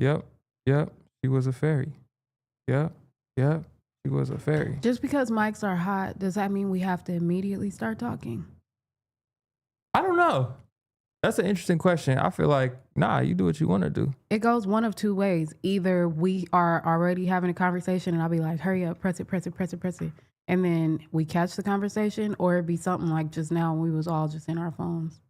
Yep. She was a fairy. Yep. She was a fairy. Just because mics are hot, does that mean we have to immediately start talking? I don't know. That's an interesting question. I feel like, nah, you do what you want to do. It goes one of two ways. Either we are already having a conversation and I'll be like, hurry up, press it. And then we catch the conversation, or it'd be something like just now when we was all just in our phones.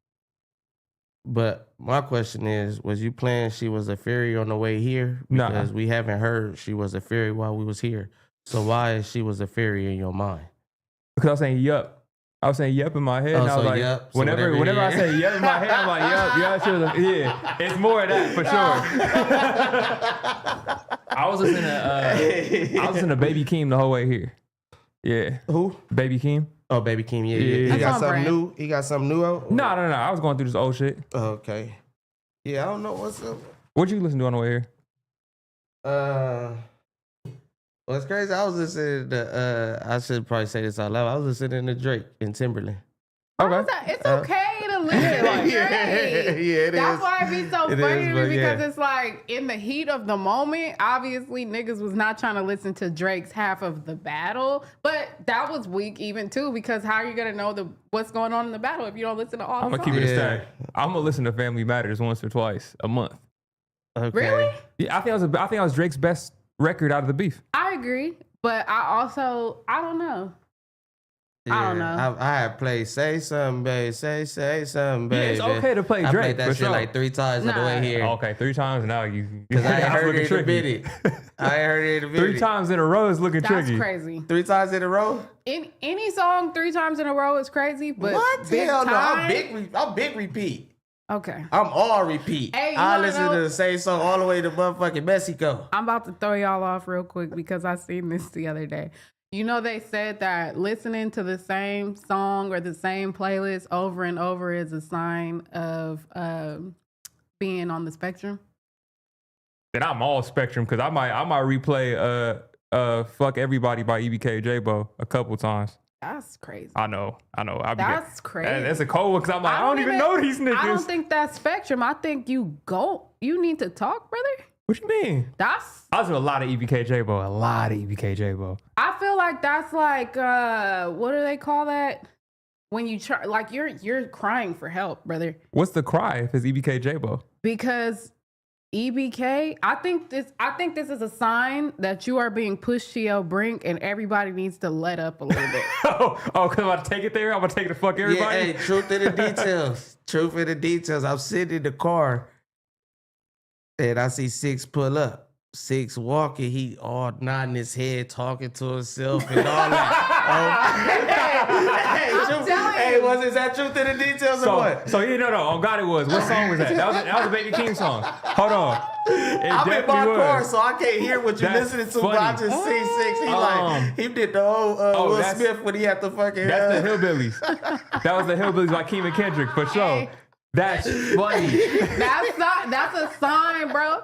But my question is, was you playing She Was a Fairy on the way here? Because we haven't heard She Was a Fairy while we was here. So why is She Was a Fairy in your mind? Because I was saying yup. I was saying yup in my head. Oh, and I was so like, yup. So whenever I say yup in my head, I'm like, yup, she was yeah. It's more of that for sure. I was listening to Baby Keem the whole way here. Yeah. Who? Baby Keem. Oh, Baby Keem, yeah. That's He got on something brand. new? He got something new out? No. I was going through this old shit. Okay. Yeah, I don't know what's up. What'd you listen to on the way here? Well, it's crazy. I was listening to, I should probably say this out loud. I was listening to Drake and Timberland. Okay. It's okay to listen like Yeah, it That's is. why it be so It funny is, to but me, yeah. because it's like in the heat of the moment, obviously niggas was not trying to listen to Drake's half of the battle, but that was weak even too, because how are you gonna know what's going on in the battle if you don't listen to all I'm the gonna songs? keep it a stack. I'm gonna listen to Family Matters once or twice a month. Okay. Really? Yeah, I think that was Drake's best record out of the beef. I agree, but I don't know. Yeah, I don't know. I had played Say Something, Babe. Say Something, Babe. Yeah, it's okay to play I Drake. played that for shit sure. like 3 times on the way here. Okay, 3 times now you. Because I ain't that's heard looking it in a tricky. minute. I ain't heard it in a minute. 3 times in a row is looking That's tricky. crazy. 3 times in a row? In any song 3 times in a row is crazy, but What? big Hell no. time? I'm big repeat. Okay. I'm all repeat. Hey, you I wanna listen know- to the same song all the way to motherfucking Mexico. I'm about to throw y'all off real quick because I seen this the other day. You know, they said that listening to the same song or the same playlist over and over is a sign of being on the spectrum. Then I'm all spectrum because I might replay Fuck Everybody by EBK J-Bo a couple times. That's crazy. I know. That's crazy. That's a cold one because I'm like, I don't even know these niggas. I don't think that's spectrum. I think you need to talk, brother. What you mean? I listen to a lot of EBK J-Bo. I feel like that's like what do they call that? When you try, like you're crying for help, brother. What's the cry if it's EBK J-Bo? Because EBK, I think this is a sign that you are being pushed to your brink and everybody needs to let up a little bit. oh, because I'm about to take it there? I'm going to take it to fuck everybody? Yeah, hey, truth in the details. Truth in the details. I'm sitting in the car and I see Six pull up. Six walking, he all nodding his head, talking to himself and all that. Hey, was that truth in the details or what? So no. On God it was. What song was that? That was a Baby King song. Hold on. I'm in my car, so I can't hear what you're That's listening to, funny. but I just see Six. He did the whole Will Smith when he had the fucking... That's the Hillbillies. That was the Hillbillies by Keem and Kendrick, for sure. Hey. That's funny. That's a sign, bro.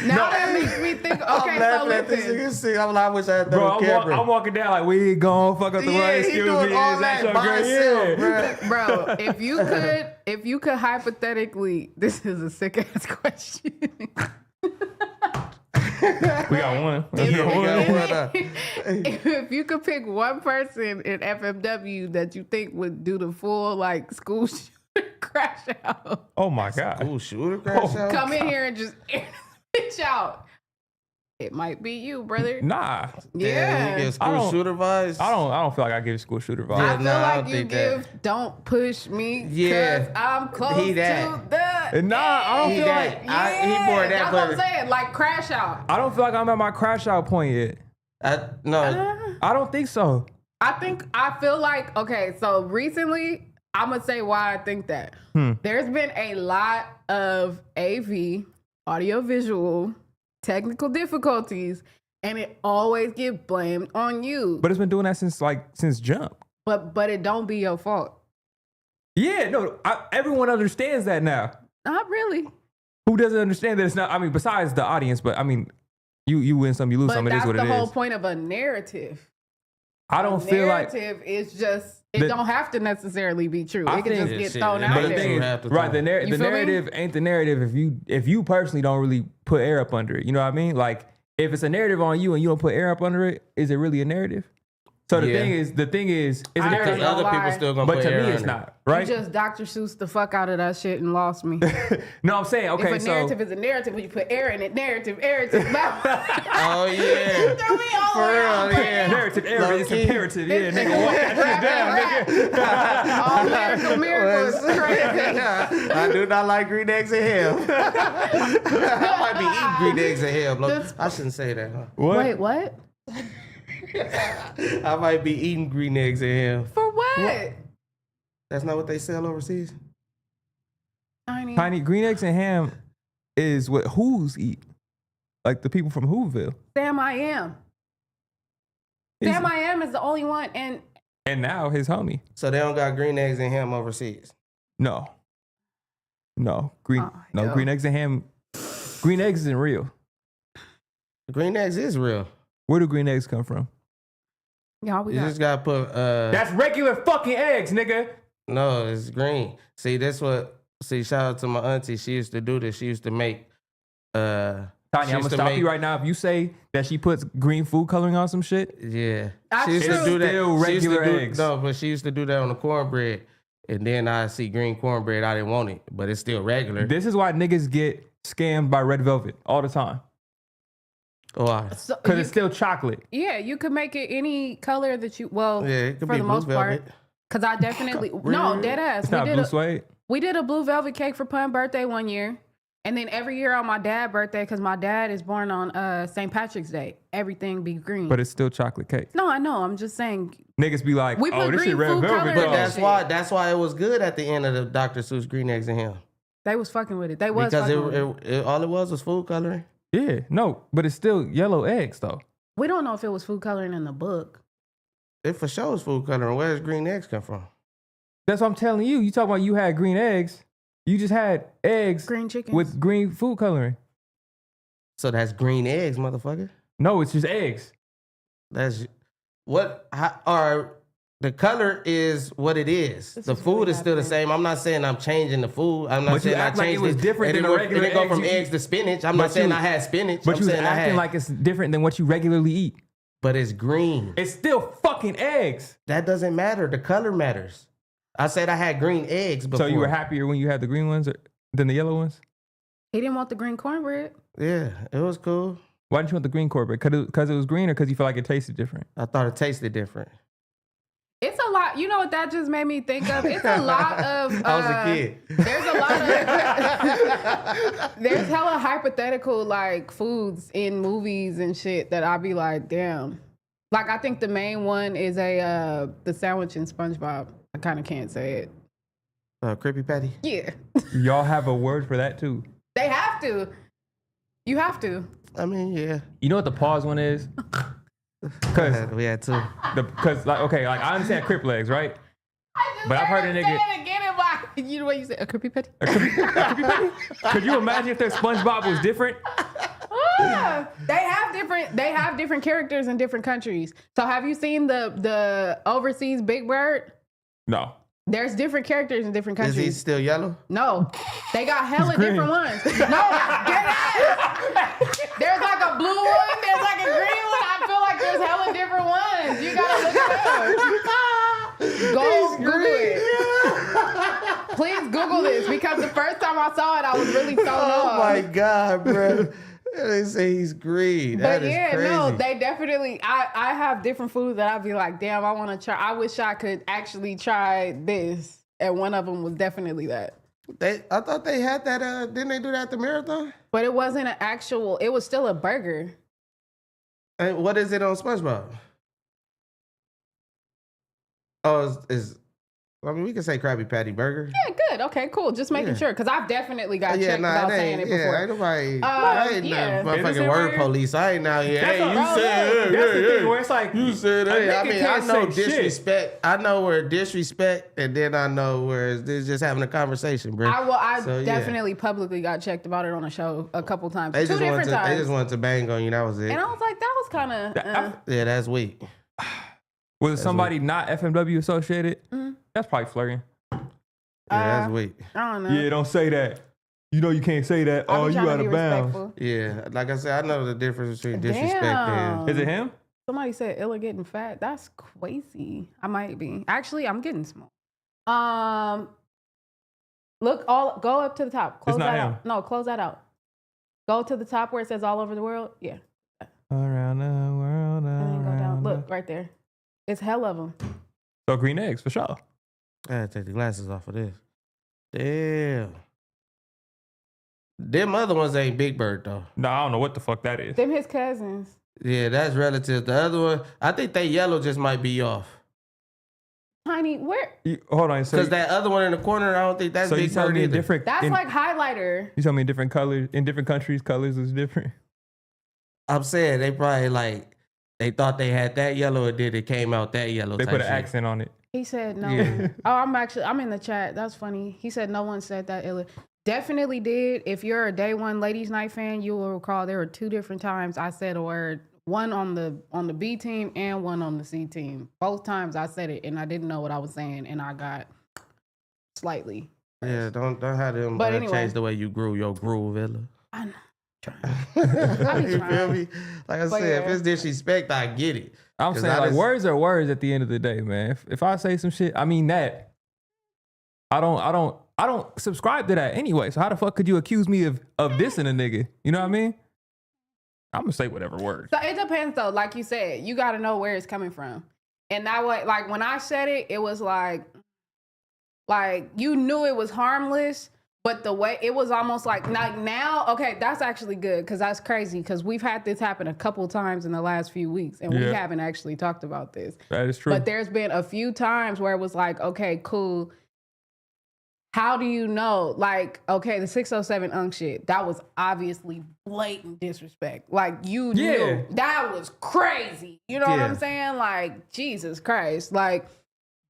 Now that makes me think. Okay, I'm laughing at this listen. nigga sing. I'm like, I wish I had that Bro, on camera. I'm walking down like, we gon' fuck up the Yeah, way. he Excuse doing me. all Is that your by girl? himself, Yeah. bro. Bro, if you could hypothetically, this is a sick ass question. We got one. If you could pick one person in FMW that you think would do the full like school shooter crash out, Oh my God. Ooh, shooter crash out? come in here and just air this bitch out. It might be you, brother. Nah. Yeah. You get school shooter vibes? I don't feel like I give school shooter vibes. I feel nah, I like don't you think give that. "Don't push me" Yeah. because I'm close He to that. the. Nah, I don't He feel that. like He more that, That's what I'm but saying. Like crash out. I don't feel like I'm at my crash out point yet. no. I don't think so. I feel like, okay, so recently, I'm going to say why I think that. There's been a lot of AV, audiovisual, technical difficulties, and it always get blamed on you. But it's been doing that since jump. But it don't be your fault. Yeah, no, everyone understands that now. Not really. Who doesn't understand that it's not? I mean, besides the audience, but I mean, you win some, you lose But some. It is that's what the it whole is. point of a narrative. I don't feel like narrative is just It don't have to necessarily be true. I It can think- just get shit, thrown it out But the makes there. thing you is, have to right? The, You the feel me? narrative ain't the narrative if you personally don't really put air up under it. You know what I mean? Like if it's a narrative on you and you don't put air up under it, is it really a narrative? So the Yeah. thing is, it's a I narrative. ain't Because gonna other people lie. still gonna But put to air me, it's under it. not right. You just Dr. Seuss the fuck out of that shit and lost me. No, I'm saying okay. If a narrative is a narrative, when you put air in it, narrative. Oh yeah. Throw me all For the way real, off. yeah. narrative, it's Low-key. imperative. Yeah, nigga, walk that shit down, nigga. All lyrical miracles. Crazy. I do not like green eggs in hell. I might be eating green eggs in hell. Bro. I shouldn't say that. Huh? What? Wait, what? I might be eating green eggs in hell. For what? That's not what they sell overseas. Tiny green eggs and ham is what Who's eat. Like the people from Whoville. Sam I Am. He's- Sam I Am is the only one. And And now his homie. So they don't got green eggs and ham overseas. No. No. Oh, yo. Green eggs and ham. Green eggs isn't real. Green eggs is real. Where do green eggs come from? y'all, we You got just gotta put That's regular fucking eggs, nigga. no, it's green. See, that's what shout out to my auntie. She used to do this. She used to make Tanya, she I'm used gonna to stop make- you right now. If you say that she puts green food coloring on some shit, Yeah. That's She used true. to do that. Still She used to regular do- eggs. No, but she used to do that on the cornbread. And then I see green cornbread. I didn't want it, but it's still regular. this is why niggas get scammed by Red Velvet all the time. Why? So Because you- it's still chocolate. yeah, you could make it any color that you. Well, Yeah, it could for be the blue most part, velvet. because I definitely no dead ass. It's not blue suede. We did a blue velvet cake for Pun birthday one year. And then every year on my dad's birthday, because my dad is born on St. Patrick's Day, everything be green. But it's still chocolate cake. no, I know. I'm just saying. Niggas be like, We oh, put this shit green Red food Velvet. coloring But in dog. that that's shit. why it was good at the end of the Dr. Seuss green eggs and ham. They was fucking with it. They was Because fucking with it. all it was food coloring. Yeah, no, but it's still yellow eggs though. We don't know if it was food coloring in the book. It for sure is food coloring. Where does green eggs come from? That's what I'm telling you. You talking about you had green eggs. You just had eggs Green chicken. with green food coloring. So that's green eggs, motherfucker. No, it's just eggs. That's what. Or the color is what it is. This The is food really is still the happening. same. I'm not saying I'm changing the food. I'm not But you saying I act like it changed was different than the regular It didn't go eggs from you eggs eat. to spinach. I'm But not saying you- I had spinach. But I'm you was saying I acting had, like it's different than what you regularly eat. but it's green. It's still fucking eggs. That doesn't matter. The color matters. I said I had green eggs before. So you were happier when you had the green ones than the yellow ones? He didn't want the green cornbread. Yeah, it was cool. Why didn't you want the green cornbread? Because it was green or because you feel like it tasted different? I thought it tasted different. It's a lot. You know what that just made me think of? It's a lot of. I was a kid. There's a lot of. There's hella hypothetical like foods in movies and shit that I'd be like, damn. Like I think the main one is the sandwich in SpongeBob. I kind of can't say it. Crippy Patty. Yeah, Y'all have a word for that too. they have to. You have to. I mean, yeah. You know what the pause one is? Because We had two. like okay, like I understand crip legs, right? But I've heard a nigga. Say it again in my, you know what you said? A creepy petty. Could you imagine if their SpongeBob was different? They have different characters in different countries. So have you seen the overseas Big Bird? No. There's different characters in different Is countries. he still yellow? No, they got hella green. different ones. No, get out. There's like a blue one. There's like a green one. I feel like there's hella different ones. You gotta look it up. Go Google it. Please Google this because the first time I saw it, I was really thrown off. Oh my God, bro. They say he's green. That But is yeah, crazy. no, they definitely. I have different foods that I'd be like, damn, I want to try. I wish I could actually try this, and one of them was definitely that. I thought they had that. Didn't they do that at the marathon? But it wasn't an actual. It was still a burger. And what is it on SpongeBob? Oh, I mean, we can say Krabby Patty Burger. Yeah, good. Okay, cool. Just making Yeah. sure because I've definitely got checked nah, without it saying ain't. it before. Yeah, ain't nobody. I ain't yeah. no Is it motherfucking word right? police. I ain't out here. Hey, That's you a- said. That's the hey, thing hey. where it's like You said, a hey, I nigga mean, I can't know say shit. disrespect. I know where disrespect, and then I know where it's just having a conversation, bro. I So, yeah. definitely publicly got checked about it on a show a couple times. They Two just different wanted to. They times. just wanted to bang on you. That was it. And I was like, that was kind of. Yeah, that's weak. Was it somebody not FMW associated? That's probably flirting. Yeah, that's weak. I don't know. Yeah, don't say that. You know you can't say that. I Oh, be you trying out to be of bounds. respectful. Yeah, like I said, I know the difference between disrespect Damn. and. Is it him? Somebody said Illa getting fat. That's crazy. I might be. Actually, I'm getting small. Go up to the top. Close It's not that him. out. No, close that out. Go to the top where it says all over the world. Yeah. Around the world. And then go down. around Look the- right there. It's hell of them. So green eggs for sure. I gotta take the glasses off of this. Damn. Them other ones ain't Big Bird though. No, I don't know what the fuck that is. Them his cousins. Yeah, that's relative. The other one, I think they yellow just might be off. Tiny, where? Hold on. So, Because that other one in the corner, I don't think that's so you Big tell Bird me in either. different. That's like highlighter. You tell me in different colors in different countries, colors is different. I'm saying they probably like they thought they had that yellow and then it came out that yellow. They type put an shit. accent on it. He said no. Yeah. Oh, I'm in the chat. That's funny. He said no one said that Illa. Definitely did. If you're a day one ladies night fan, you will recall there were 2 different times I said a word. One on the B team and one on the C team. Both times I said it and I didn't know what I was saying and I got slightly. Yeah, don't have them But anyway. change the way you grew your groove, Ella. I know. You feel trying. me? Like I But said, if yeah. it's disrespect, I get it. I'm 'Cause saying I like just- words are words at the end of the day, man. If I say some shit, I mean that. I don't subscribe to that anyway. So how the fuck could you accuse me of dissing a nigga? You know what I mean? I'm gonna say whatever word. So it depends though. Like you said, you got to know where it's coming from. And that way, like when I said it, it was like you knew it was harmless, but the way it was almost like now, okay, that's actually good because that's crazy because we've had this happen a couple times in the last few weeks and we Yeah. haven't actually talked about this. That is true. But there's been a few times where it was like, okay, cool. How do you know? Like, okay, the 607 unk shit, that was obviously blatant disrespect. Like, you Yeah. knew that was crazy. You know what I'm Yeah. saying? Like, Jesus Christ. Like,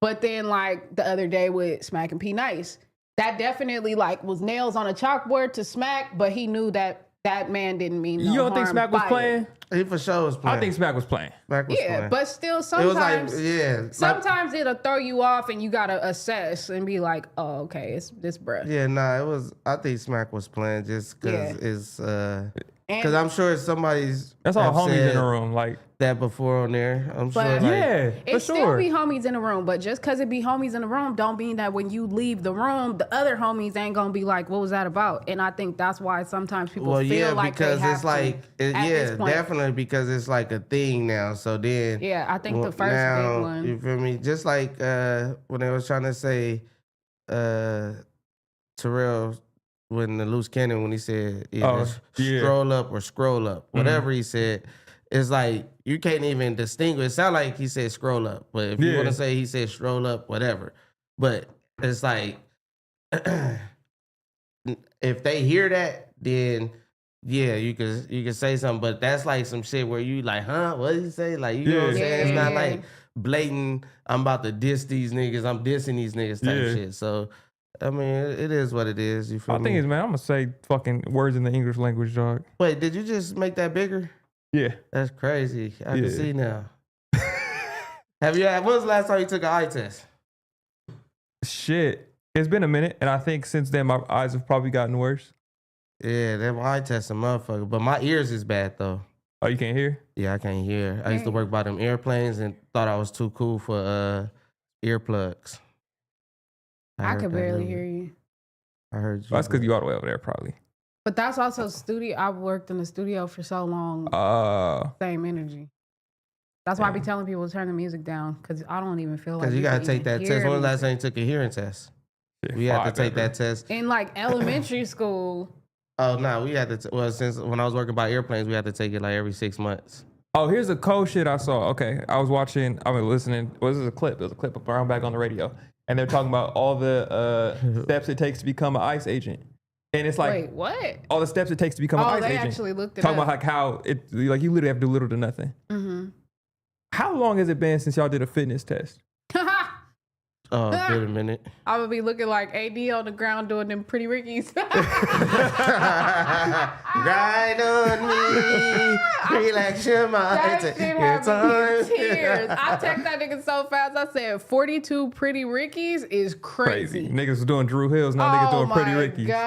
but then, like, the other day with Smack and P Nice, that definitely, like, was nails on a chalkboard to Smack, but he knew that that man didn't mean no you don't think harm Smack was by it. playing? He for sure was playing. I think Smack was playing. Smack was Yeah, playing. but still, it was like, sometimes... yeah. Like, Sometimes it'll throw you off and you gotta assess and be like, oh, okay, it's this bruh. yeah, nah, it was, I think Smack was playing just because Yeah. it's, because And- I'm sure somebody's That's all have homies said in the room. Like, that before on there. I'm sure. But- Like, yeah, for It still sure. be homies in the room, but just because it be homies in the room don't mean that when you leave the room, the other homies ain't gonna be like, what was that about? And I think that's why sometimes people well, feel yeah, like because they have it's like, to at this yeah, point. definitely because it's like a thing now. So then, Yeah, I think well, the first now, big one. you feel me? Just like when they was trying to say Terrell when the loose cannon when he said either Oh, yeah. stroll up or scroll up, whatever he said. It's like you can't even distinguish. It sound like he said scroll up, but if you Yeah. want to say he said stroll up, whatever. But it's like if they hear that, then yeah, you can say something. But that's like some shit where you like, huh? What did he say? Like, you know what I'm Yeah. saying? It's not Yeah. like blatant. I'm about to diss these niggas. I'm dissing these niggas type Yeah. shit. So I mean, it is what it is. You feel I me? think is, man, I'm gonna say fucking words in the English language, dog. Wait, did you just make that bigger? Yeah. That's crazy. I Yeah. can see now. When was the last time you took an eye test? Shit. It's been a minute, and I think since then my eyes have probably gotten worse. Yeah, that eye test a motherfucker. But my ears is bad though. Oh, you can't hear? Yeah, I can't hear. I used to work by them airplanes and thought I was too cool for earplugs. I heard could that barely earlier. hear you. I heard you. Well, that's because you all the way over there, probably. But that's also studio. I worked in the studio for so long. Same energy. That's why I be telling people to turn the music down because I don't even feel like Because you can gotta take even that test. hear When was the last music. time you took a hearing test? shit, We had to 5 take ever. that test. In like elementary school. Oh no, we had to. Well, since when I was working by airplanes, we had to take it like every 6 months. Oh, here's a cold shit I saw. Okay, I was listening. Well, this is a clip. It was a clip around back on the radio, and they're talking about all the steps it takes to become an ICE agent, and it's like Wait, what? all the steps it takes to become an Oh, ICE they agent. actually looked it talking up. about like how it like you literally have to do little to nothing. Mm-hmm. How long has it been since y'all did a fitness test? Oh, been a minute. I would be looking like AD on the ground doing them pretty Rickies. Grind on me, relax your mind. That shit had me in tears. I text that nigga so fast. I said 42 pretty Rickies is crazy. Niggas was doing Drew Hills, now niggas doing pretty Rickies. Oh my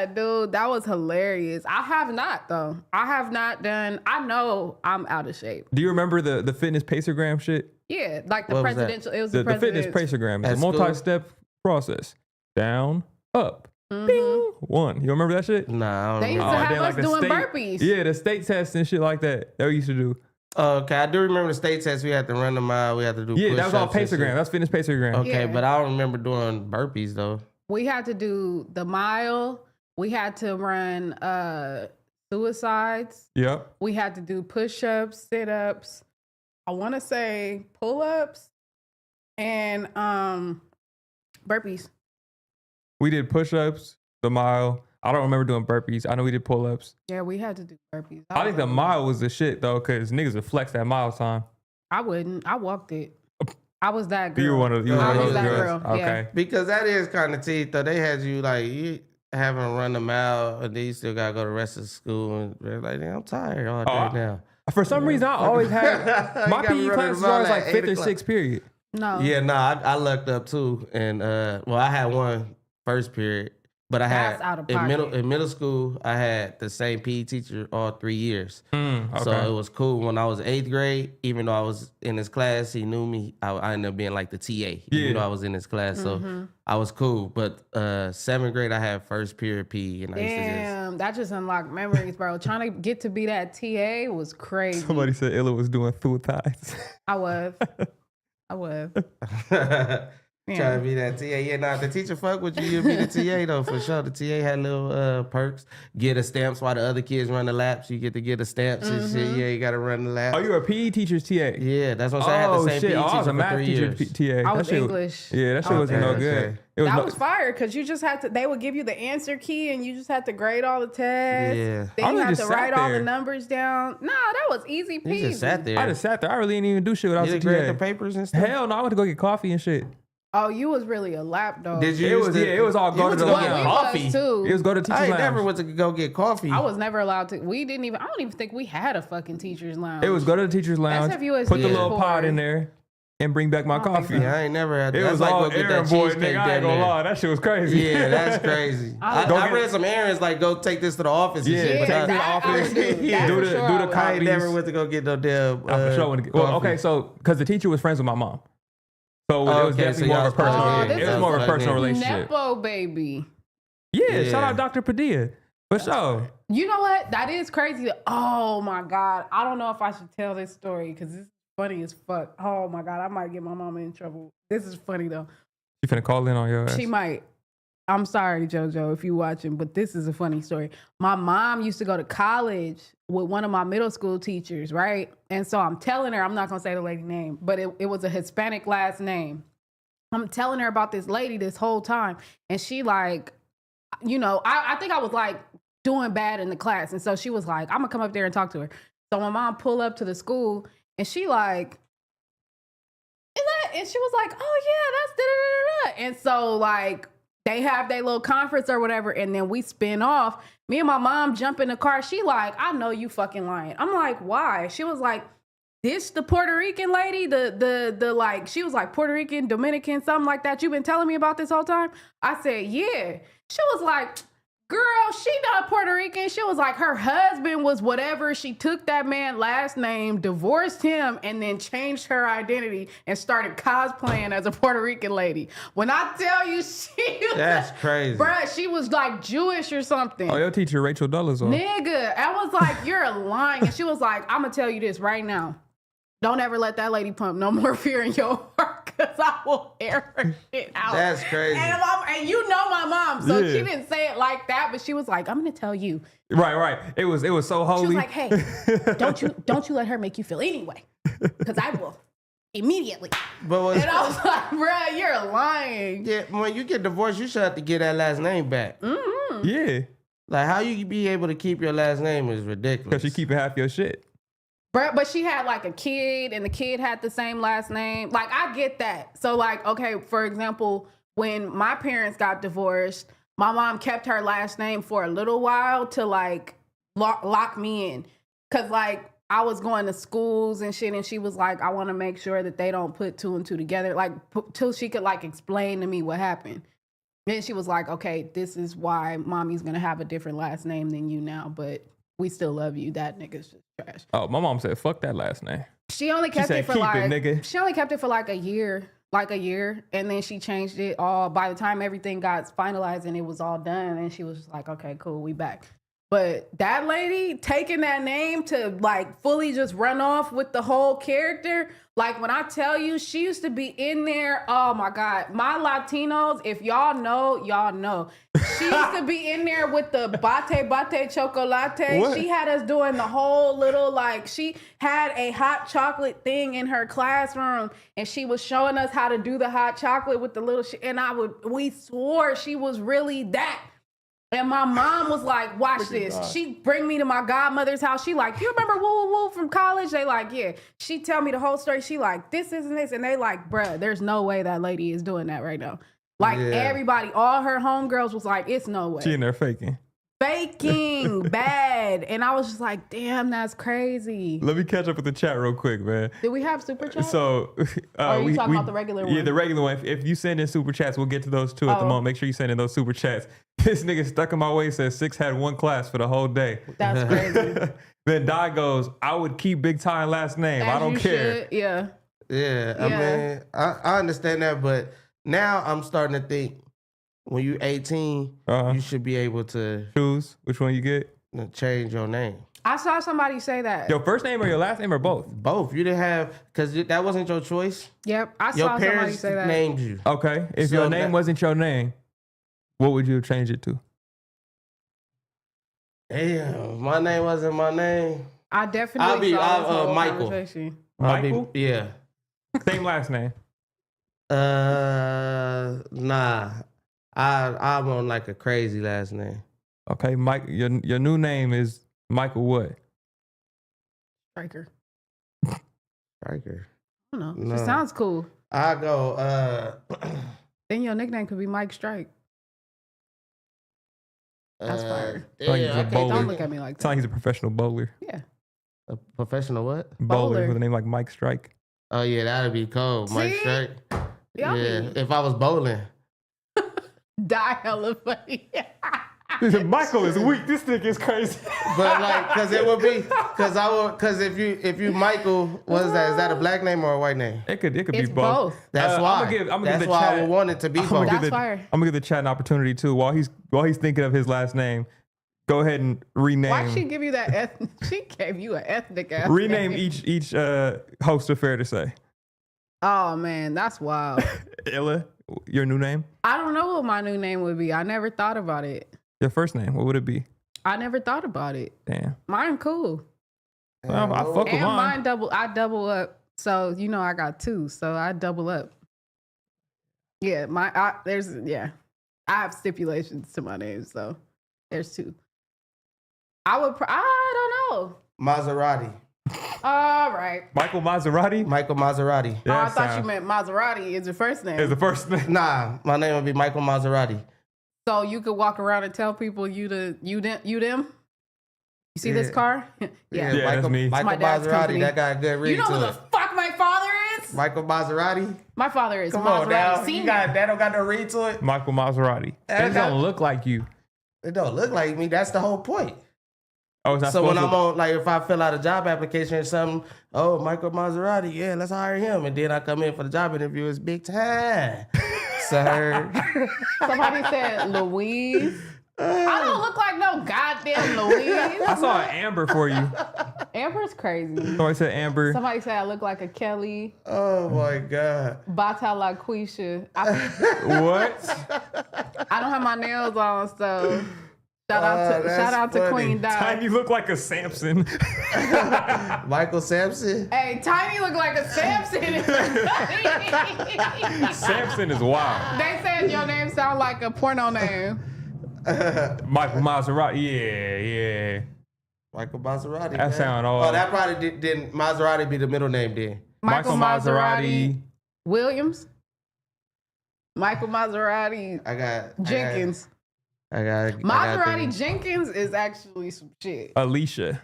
God, dude, that was hilarious. I have not though. I have not done. I know I'm out of shape. Do you remember the fitness pacergram shit? Yeah, like the What was presidential. that? It was The fitness pacergram. It's a multi-step process. Down, up, bing, one. You remember that shit? Nah, I They don't used remember. to have us doing burpees. Yeah, the state tests and shit like that. That we used to do. Okay, I do remember the state test. We had to run the mile. We had to do Yeah, that was all push-ups and pacergram. shit. That's fitness pacergram. Okay, Yeah. but I don't remember doing burpees though. We had to do the mile. We had to run suicides. Yep. We had to do push-ups, sit-ups. I want to say pull-ups and burpees. We did push-ups, the mile. I don't remember doing burpees. I know we did pull-ups. Yeah, we had to do burpees. I think the mile was the shit though, because niggas would flex that mile time. I wouldn't. I walked it. I was that girl. You were one of I was those that girls. girl, yeah. Okay. Because that is kind of teeth though. They had you like you having to run the mile, and then you still gotta go to the rest of school, and they're like, "Damn, I'm tired all day now." For some reason, I always had my You gotta PE run classes the mile always like at 5th or 8 o'clock. 6th period. No. Yeah, I lucked up too, and well, I had one first period, but I That's had out of in pocket. middle school, I had the same PE teacher all 3 years. Okay. So it was cool. When I was 8th grade, even though I was in his class, he knew me. I ended up being like the TA, even though I was in his class. So I was cool. But 7th grade, I had first period PE, and I used to just. Damn, that just unlocked memories, bro. Trying to get to be that TA was crazy. Somebody said Illa was doing suicides. I was. Trying to be that TA. Yeah, nah, the teacher fuck with you, you'll be the TA though, for sure. The TA had little perks. Get a stamps while the other kids run the laps. You get to get a stamps and shit. Yeah, you got to run the laps. Oh, you were a PE teacher's TA? Yeah, that's what I'm saying. I had the same PE I was teacher a for math 3 teacher years. TA. I was That shit English. Yeah, that shit wasn't no Okay, good. okay. It was That no, was fire because you just had to. They would give you the answer key and you just had to grade all the tests. Yeah. Then I you really had just to sat write all the there. numbers down. Nah, that was easy peasy. You just sat there. I just sat there. I really didn't even do shit when I was You a did grade the TA. papers and stuff? Hell no, I went to go get coffee and shit. Oh, you was really a lap dog. Did you It used was to- it was all you go to went the go Well, get we coffee? was too. It was go to teacher's I ain't lounge. never went to go get coffee. I was never allowed to. We didn't even. I don't even think we had a fucking teacher's lounge. It was go to the teacher's lounge, SFUSD put the is little for- pod in there, and bring back my I don't think coffee. Yeah, I ain't never had that. It That's was like all go get errand that boy, cheesecake nigga. I down ain't gonna there. lie, that shit was crazy. Yeah, that's crazy. I Go I get- read some errands like go take this to the office. And Yeah, shit, take but it to the that I office, would do. That do for the- sure do I the would. I ain't copies. never went to go get no damn. I for sure want to get. Well, coffee. okay, so because the teacher was friends with my mom, so it was Okay, definitely so more y'all of a personal. was it was more of a like personal that. relationship. Nepo baby. Yeah, shout Yeah. out Dr. Padilla. For sure. You know what? That is crazy. Oh my God. I don't know if I should tell this story because it's funny as fuck. Oh my God. I might get my mama in trouble. This is funny though. You finna call in on your ass. She might. I'm sorry, JoJo, if you watching, but this is a funny story. My mom used to go to college with one of my middle school teachers, right? And so I'm telling her, I'm not gonna say the lady name, but it was a Hispanic last name. I'm telling her about this lady this whole time. And she like, you know, I think I was like doing bad in the class. And so she was like, I'm gonna come up there and talk to her. So my mom pulled up to the school and she like, is that? And she was like, oh yeah, that's da-da-da-da-da. And so like, they have their little conference or whatever, and then we spin off. Me and my mom jump in the car. She like, I know you fucking lying. I'm like, why? She was like, this the Puerto Rican lady, the like, she was like Puerto Rican, Dominican, something like that. You've been telling me about this whole time? I said, yeah. She was like, girl, she not Puerto Rican. She was like, her husband was whatever. She took that man's last name, divorced him, and then changed her identity and started cosplaying as a Puerto Rican lady. When I tell you, she was That's crazy. bruh, she was like Jewish or something. Oh, your teacher Rachel Dulles on. Nigga, I was like, you're lying. And she was like, I'm gonna tell you this right now. Don't ever let that lady pump no more fear in your heart, because I will air her shit out. That's crazy. And you know my mom, so Yeah. she didn't say it like that, but she was like, I'm gonna tell you. Right. It was so holy. She was like, hey, don't you let her make you feel anyway, because I will immediately. But And I was like, bruh, you're lying. yeah, when you get divorced, you should have to get that last name back. Yeah, Like how you be able to keep your last name is ridiculous. because you keeping half your shit. But she had like a kid, and the kid had the same last name. Like, I get that. So, like, okay, for example, when my parents got divorced, my mom kept her last name for a little while to like lock me in. Cause like I was going to schools and shit, and she was like, I want to make sure that they don't put two and two together. Like, till she could like explain to me what happened. Then she was like, okay, this is why mommy's gonna have a different last name than you now, but we still love you. That nigga's just trash. Oh, my mom said, fuck that last name. She only kept it for keep like it, nigga. She only kept it for like a year, and then she changed it all. By the time everything got finalized and it was all done, and she was just like, okay, cool, we back. But that lady taking that name to like fully just run off with the whole character. Like when I tell you, she used to be in there. Oh my God. My Latinos, if y'all know, y'all know. She used to be in there with the bate chocolate. What? She had us doing the whole little, like, she had a hot chocolate thing in her classroom, and she was showing us how to do the hot chocolate with the little shit. And we swore she was really that. And my mom was like, watch this. She bring me to my godmother's house. She like, you remember Woo Woo Woo from college? They like, yeah. She tell me the whole story. She like, this isn't this. And they like, bruh, there's no way that lady is doing that right now. Like everybody, all her homegirls was like, it's no way. She in there faking. Faking bad. And I was just like, damn, that's crazy. Let me catch up with the chat real quick, man. Did we have super chats? So, or are you talking about the regular one? Yeah, the regular one. If you send in super chats, we'll get to those too at the moment. Make sure you send in those super chats. This nigga stuck in my way says 6 had one class for the whole day. That's crazy. Then Di goes, I would keep Big Time last name. I don't care. Should. Yeah. Yeah, I mean, I understand that, but now I'm starting to think when you're 18, you should be able to choose which one you get. Change your name. I saw somebody say that. Your first name or your last name or both? Both. You didn't have, because that wasn't your choice. Yep, I your saw somebody parents say that. named you. Okay, if So your name wasn't your name, what would you have changed it to? Damn, my name wasn't my name. I definitely saw this whole Michael. conversation. Michael? Yeah. Same last name. Nah. I'm on like a crazy last name. Okay, Mike. Your new name is Michael what? Striker. Striker. I don't know. No. It sounds cool. I go. Then your nickname could be Mike Strike. That's fire. Like he's a bowler. Don't look at me like It's like that. he's a professional bowler. Yeah. A professional what? Bowler with a name like Mike Strike. Oh yeah, that'd be cold. Mike See? Strike. Yeah. If I was bowling. Die hella funny. Michael is weak. This thing is crazy. But like, cause it would be, cause if you Michael, what is that? Is that a black name or a white name? It could It's be both. That's why. I'm gonna That's give the why chat, I would want it to be both. That's fire. I'm gonna give the chat an opportunity too. While he's thinking of his last name, go ahead and rename. Why'd she give you that? She gave you an ethnic ass Rename name. each host of Fair to Say. Oh man, that's wild. Illa, your new name? I don't know what my new name would be. I never thought about it. Your first name, what would it be? I never thought about it. Damn. Mine cool. Well, I fuck with And mine. I double up. So you know I got 2. So I double up. Yeah, I have stipulations to my name, so there's 2. I don't know. Maserati. All right. Michael Maserati? Michael Maserati. Yeah, I thought you meant Maserati is your first name. Is the first name. Nah, my name would be Michael Maserati. So you could walk around and tell people you them? You see this car? Yeah, Michael, that's me. Michael my dad's Maserati, company. that got a good read You know to who the it. fuck my father is? Michael Maserati? My father is Come Maserati on now. Senior. That don't got no read to it? Michael Maserati. It don't look like you. It don't look like me. That's the whole point. Oh, it's not So when supposed I'm to. on, like, if I fill out a job application or something, oh, Michael Maserati, yeah, let's hire him. And then I come in for the job interview, it's big time, sir. Somebody said Louise. I don't look like no goddamn Louise. I saw an Amber for you. Amber's crazy. Somebody said Amber. Somebody said I look like a Kelly. Oh, my God. Bata LaQuisha. What? I don't have my nails on, so shout out to funny. Queen Di. Tiny look like a Samson. Michael Sampson? Hey, Tiny look like a Samson. Samson is wild. They said your name sound like a porno name. Michael Maserati. Yeah. Michael Maserati. That sound all. Oh, that probably didn't Maserati be the middle name then? Michael Maserati Williams. Michael Maserati Jenkins. Maserati Jenkins is actually some shit. Alicia.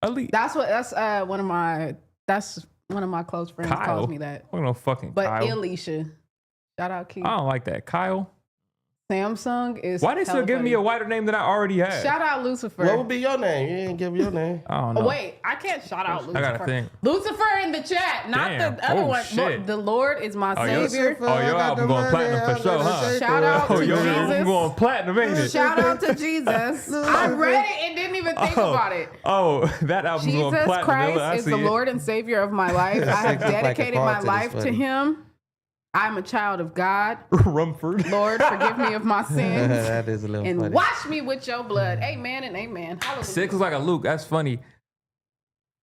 That's one of my close friends calls me that. We're no fucking but Kyle. Alicia. Shout out Keith. I don't like that. Kyle. Samsung is. Why they still give me a whiter name than I already had? Shout out Lucifer. What would be your name? You didn't give your name. I don't know. Oh, wait, I can't shout out Lucifer. I gotta think. Lucifer in the chat, not the other one. Shit. The Lord is my savior. Your album going platinum for sure, huh? Shout out to your Jesus. album going platinum, ain't it? Shout out to Jesus. I read it and didn't even think about it. Oh, that album's going Jesus platinum. Christ is the Lord and Savior of my life. I have dedicated my life to Him. I'm a child of God. Rumford. Lord, forgive me of my sins. That is a little and funny. wash me with your blood. Amen and amen. Hallelujah. 6 is like a Luke. That's funny.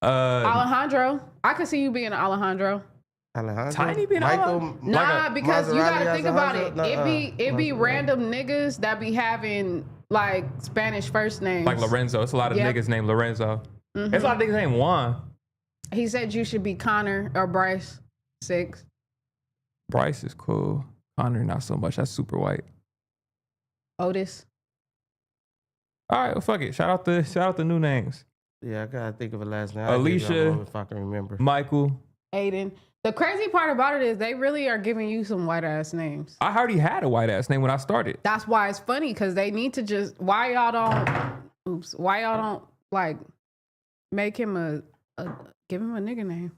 Alejandro. I could see you being an Alejandro. Tiny being Michael. Nah, because you gotta think about it. Maserati? It be random niggas that be having like Spanish first names. Like Lorenzo. It's a lot of niggas named Lorenzo. Mm-hmm. It's a lot of niggas named Juan. He said you should be Connor or Bryce. 6. Bryce is cool. Connor, not so much. That's super white. Otis. All right, well, fuck it. Shout out the new names. Yeah, I gotta think of a last name. Alicia. If I can remember. Michael. Aiden. The crazy part about it is they really are giving you some white ass names. I already had a white ass name when I started. That's why it's funny, because they need to just why y'all don't like make him give him a nigga name.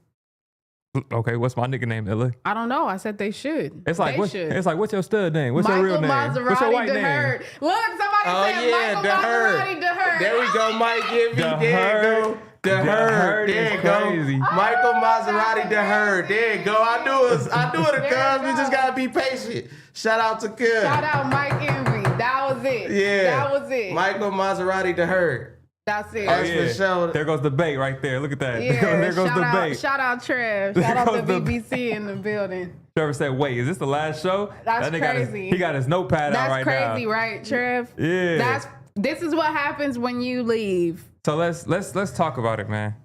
Okay, what's my nigga name, Illa? I don't know. I said they should. It's like should. What's your stud name? What's Michael your real name? Maserati What's your white name? DeHerd. Look, somebody said Michael Maserati DeHerd. There we go, Mike. Give me. There you go. DeHerd. There you go. Crazy. Michael Maserati DeHerd. There you go. I knew it, cuz. We just gotta be patient. Shout out to cuz. Shout out Mike Envy. That was it. Yeah. That was it. Michael Maserati DeHerd. That's it. That's for sure. There goes the bait right there. Look at that. Yeah, there goes the bait. Shout out Trev. Shout out to BBC in the building. Trevor said, "Wait, is this the last show?" That's that crazy. He got his notepad out right now. That's crazy, right, Trev? Yeah. This is what happens when you leave. So let's talk about it, man.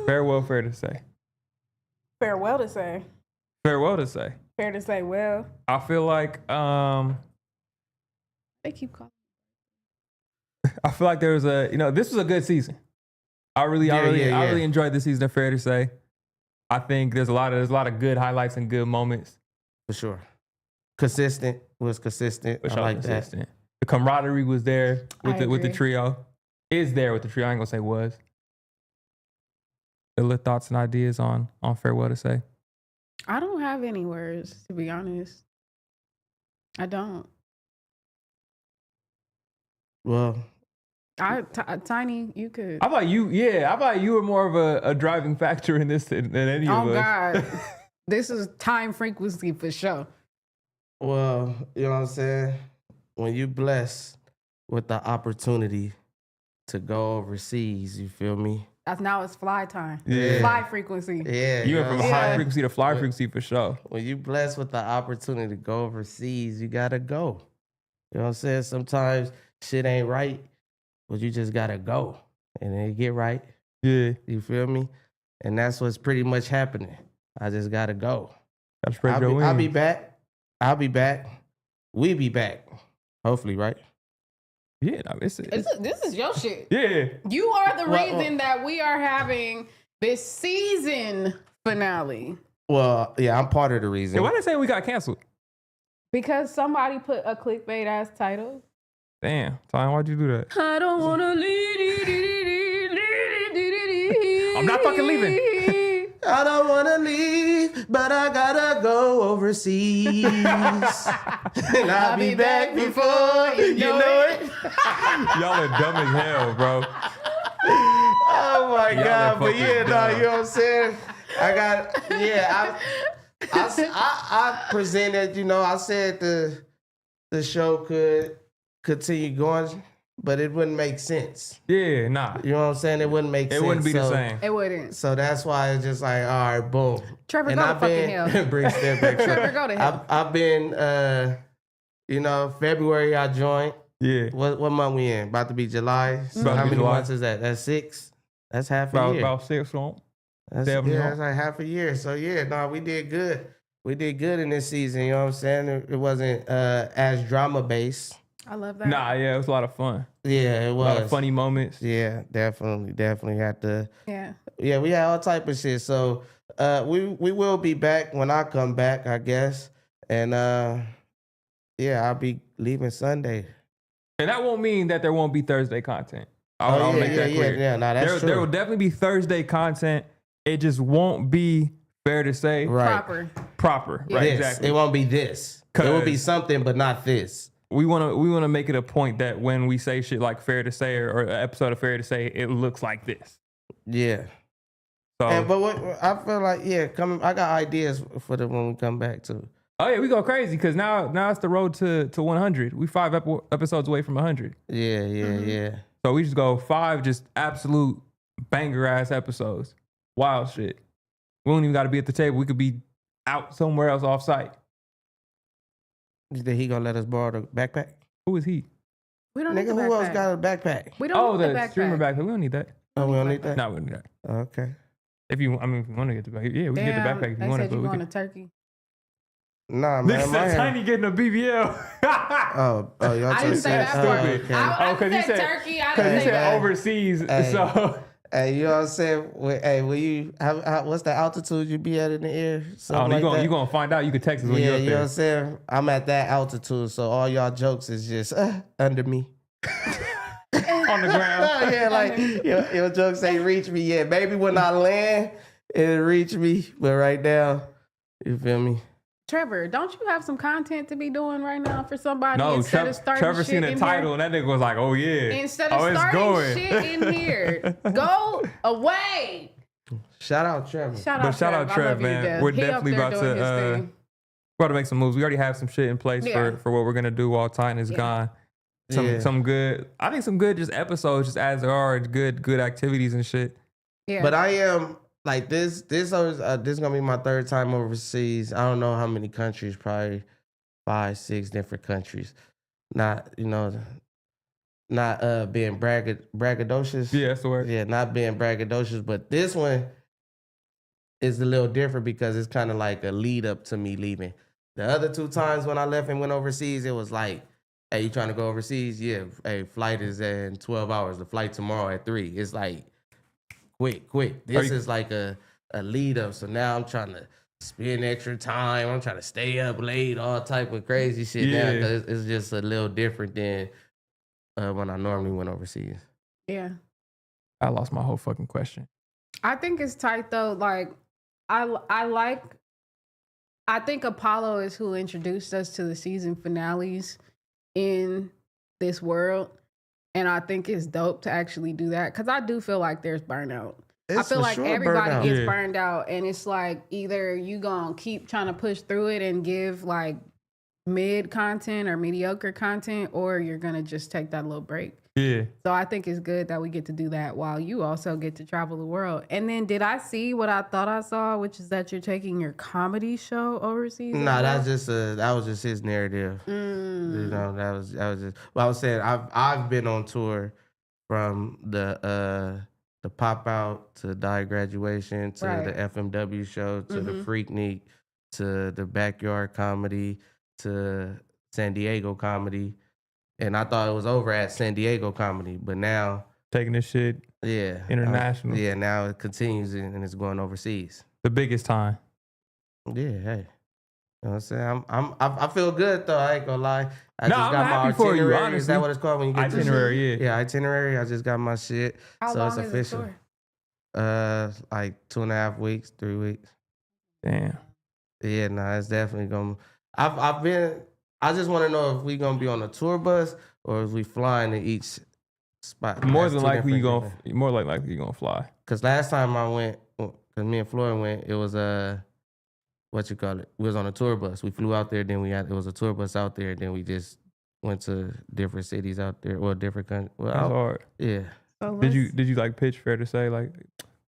Farewell, fair to say. Farewell to say. Farewell to say. Fair to say. Well, I feel like they keep calling. I feel like there was this was a good season. I really enjoyed this season. Fair to say. I think there's a lot of good highlights and good moments. For sure. Consistent. I like that. The camaraderie was there with the trio. Is there with the trio. I ain't gonna say was. The thoughts and ideas on Farewell to Say. I don't have any words, to be honest. I don't. Well, Tiny, you could. I thought you were more of a driving factor in this than any of us. Oh God, this is time frequency for sure. Well, you know what I'm saying? When you blessed with the opportunity to go overseas, you feel me? Now it's fly time. Yeah. Fly frequency. Yeah. You went from high frequency to fly frequency for sure. When you blessed with the opportunity to go overseas, you gotta go. You know what I'm saying? Sometimes shit ain't right, but you just gotta go. And then it get right. Yeah. You feel me? And that's what's pretty much happening. I just gotta go. Gotta spread your wings. I'll be back. We be back. Hopefully, right? Yeah, no, this is your shit. Yeah. You are the reason that we are having this season finale. Well, yeah, I'm part of the reason. Yeah, why they say we got canceled? Because somebody put a clickbait ass title. Damn, Time, why'd you do that? I don't wanna leave. I'm not fucking leaving. I don't wanna leave, but I gotta go overseas. And I'll be back before you know it. Y'all are dumb as hell, bro. Oh my Y'all God. But yeah, dumb. you know what I'm saying? I presented, I said the show could continue going, but it wouldn't make sense. Yeah, nah. You know what I'm saying? It wouldn't make sense. It wouldn't be the same. It wouldn't. So that's why it's just like, all right, boom. Trevor, go to fucking hell. Bring step back. Trevor, go to hell. I've been, February I joined. Yeah. What month we in? About to be July. So About to how be many July. months is that? That's 6. That's half a year. About 6 on. That's, 7 yeah, on. that's like half a year. So yeah, no, we did good. We did good in this season. You know what I'm saying? It wasn't as drama based. I love that. Nah, yeah, it was a lot of fun. Yeah, it was. A lot of funny moments. Yeah, definitely had to. Yeah. Yeah, we had all type of shit. So we will be back when I come back, I guess. And yeah, I'll be leaving Sunday. And that won't mean that there won't be Thursday content. I'll make that clear. Yeah, no, that's true. There will definitely be Thursday content. It just won't be, fair to say, Right. proper. Yeah. Right, This. exactly. It won't be this. It will be something, but not this. We want to make it a point that when we say shit like fair to say or an episode of fair to say, it looks like this. Yeah. So, But what I feel like, I got ideas for them when we come back too. oh yeah, we go crazy because now it's the road to 100. We 5 episodes away from 100. Yeah. So we just go 5 just absolute banger ass episodes. Wild shit. We don't even got to be at the table. We could be out somewhere else off site. You think he gonna let us borrow the backpack? Who is he? We don't need the Nigga, who else backpack. got a backpack? We don't Oh, need the the backpack. streamer backpack. We don't need that. Oh, we don't need that? No, we don't need that. Okay. If you want to get the backpack, yeah, we can get the backpack if you want They it. said you But we going can. to Turkey. Nah, Nigga man. said Tiny getting a BBL. Oh, y'all I didn't just say said that oh, part. okay. I because he said said Turkey. I Because didn't he say said that. overseas. Hey. So Hey, you know what I'm saying? Hey, will you? What's the altitude you be at in the air? I Something don't know, like you're going to find out. You can text us when yeah, you're up you know what there. I'm saying? I'm at that altitude, so all y'all jokes is just under me. On the ground. Yeah, like your jokes ain't reach me yet. Maybe when I land, it'll reach me. But right now, you feel me? Trevor, don't you have some content to be doing right now for somebody No, instead of starting Trevor shit seen the in title here? and that nigga was like, oh yeah. Instead of it's starting going. shit in here, go away. Shout out Trevor. Shout But shout out I Trev, love you man. to death. We're He up definitely there about doing his to thing. about to make some moves. We already have some shit in place Yeah. for what we're gonna do while Titan is Yeah. gone. Yeah. Some good, I think some good just episodes, just as there are good activities and shit. Yeah. But I am like this is gonna be my third time overseas. I don't know how many countries, probably 5, 6 different countries. Not being braggadocious. Yeah, that's the word. Yeah, not being braggadocious, but this one is a little different because it's kind of like a lead up to me leaving. The other 2 times when I left and went overseas, it was like, hey, you trying to go overseas? Yeah, hey, flight is in 12 hours. The flight tomorrow at 3. It's like, quick. This is like a lead up. So now I'm trying to spend extra time. I'm trying to stay up late, all type of crazy shit now. Yeah. 'Cause it's just a little different than when I normally went overseas. yeah. I lost my whole fucking question. I think it's tight though. Like, I think Apollo is who introduced us to the season finales in this world. And I think it's dope to actually do that. Cause I do feel like there's burnout. I feel like everybody gets burned out. And it's like either you gonna keep trying to push through it and give like mid content or mediocre content, or you're gonna just take that little break. Yeah. So I think it's good that we get to do that while you also get to travel the world. And then did I see what I thought I saw, which is that you're taking your comedy show overseas? Nah, that was just his narrative. You know, that was just. Well, I was saying I've been on tour from the pop out to die graduation to Right. the FMW show to the Freaknik to the backyard comedy to San Diego comedy. And I thought it was over at San Diego comedy, but now Taking this shit international. Yeah, now it continues and it's going overseas. The biggest time. Yeah, hey. You know what I'm saying? I feel good though, I ain't gonna lie. I No, just I'm got my happy for you, itinerary. Is honestly. that what it's called when you get Itinerary, yeah, itinerary. I just got my shit. How so long it's is official. the tour? Like 2.5 weeks, 3 weeks. Damn. Yeah, nah, it's definitely gonna. I just want to know if we gonna be on a tour bus or if we flying to each spot. More That's than two likely different you're gonna fly. Cause last time I went, cause me and Floyd went, it was what you call it? We was on a tour bus. We flew out there, then it was a tour bus out there, then we just went to different cities out there or different countries. Well, That's hard. yeah. So Did you like pitch fair to say like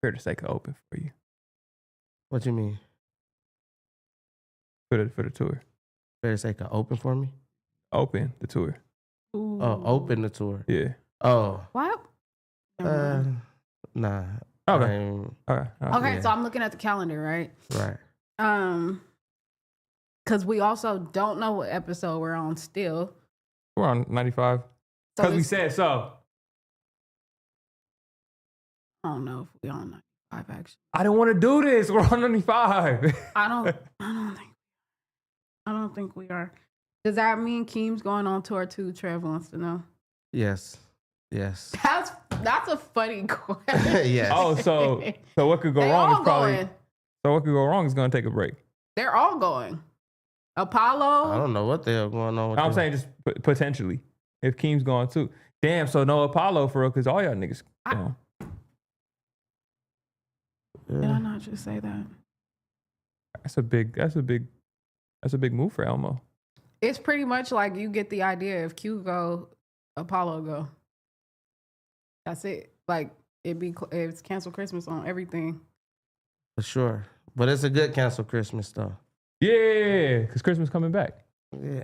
fair to say could open for you What you mean? for the tour? Better say, could open for me? Open the tour. Ooh. Oh, open the tour. Yeah. Oh. What? Never mind. Nah. Okay. Okay. Okay, yeah. so I'm looking at the calendar, right? Right. Because we also don't know what episode we're on still. We're on 95. So Because we said so. I don't know if we're on 95 actually. I don't want to do this. We're on 95. I don't think we are. Does that mean Keem's going on tour too? Trev wants to know. Yes. Yes. That's a funny question. Yes. Oh, so what could go They wrong all is probably going. so what could go wrong is gonna take a break. They're all going. Apollo. I don't know what the hell going on with I'm them. saying just potentially if Keem's going too. Damn, so no Apollo for real because all y'all niggas. Gone. Did I not just say that? That's a big move for Elmo. It's pretty much like you get the idea. If Q go, Apollo go. That's it. Like it's cancel Christmas on everything. For sure. But it's a good cancel Christmas though. Yeah, because Christmas coming back. Yeah.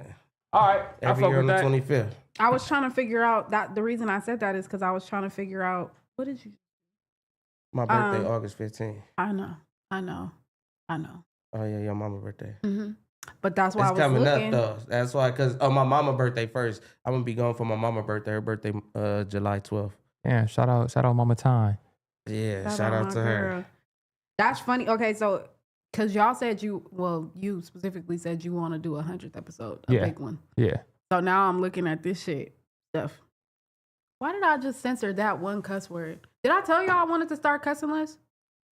All right, Every year on the 25th. I was trying to figure out that the reason I said that is because I was trying to figure out what did you. My birthday, August 15th. I know. Oh yeah, your mama's birthday. Mm-hmm. But that's why It's I was coming looking. up though. That's why, cause my mama's birthday first. I'm gonna be going for my mama's birthday. Her birthday, July 12th. Yeah, shout out Mama Time. Yeah, shout out my to her. girl. That's funny. Okay, so because y'all said you specifically said you want to do 100th episode, a big one. Yeah. So now I'm looking at this shit stuff. Why did I just censor that one cuss word? Did I tell y'all I wanted to start cussing less?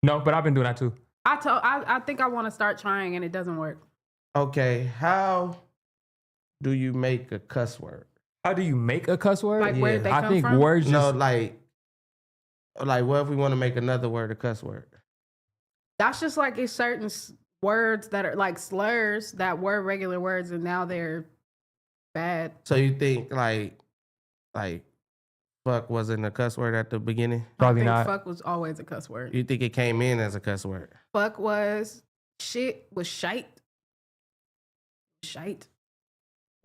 No, but I've been doing that too. I think I want to start trying and it doesn't work. Okay, how do you make a cuss word? How do you make a cuss word? Like where did they I come think from? words just No, like what if we want to make another word a cuss word? That's just like it's certain words that are like slurs that were regular words and now they're bad. So you think like fuck wasn't a cuss word at the beginning? Probably I think not. fuck was always a cuss word. You think it came in as a cuss word? Fuck was shit was shite. Shite.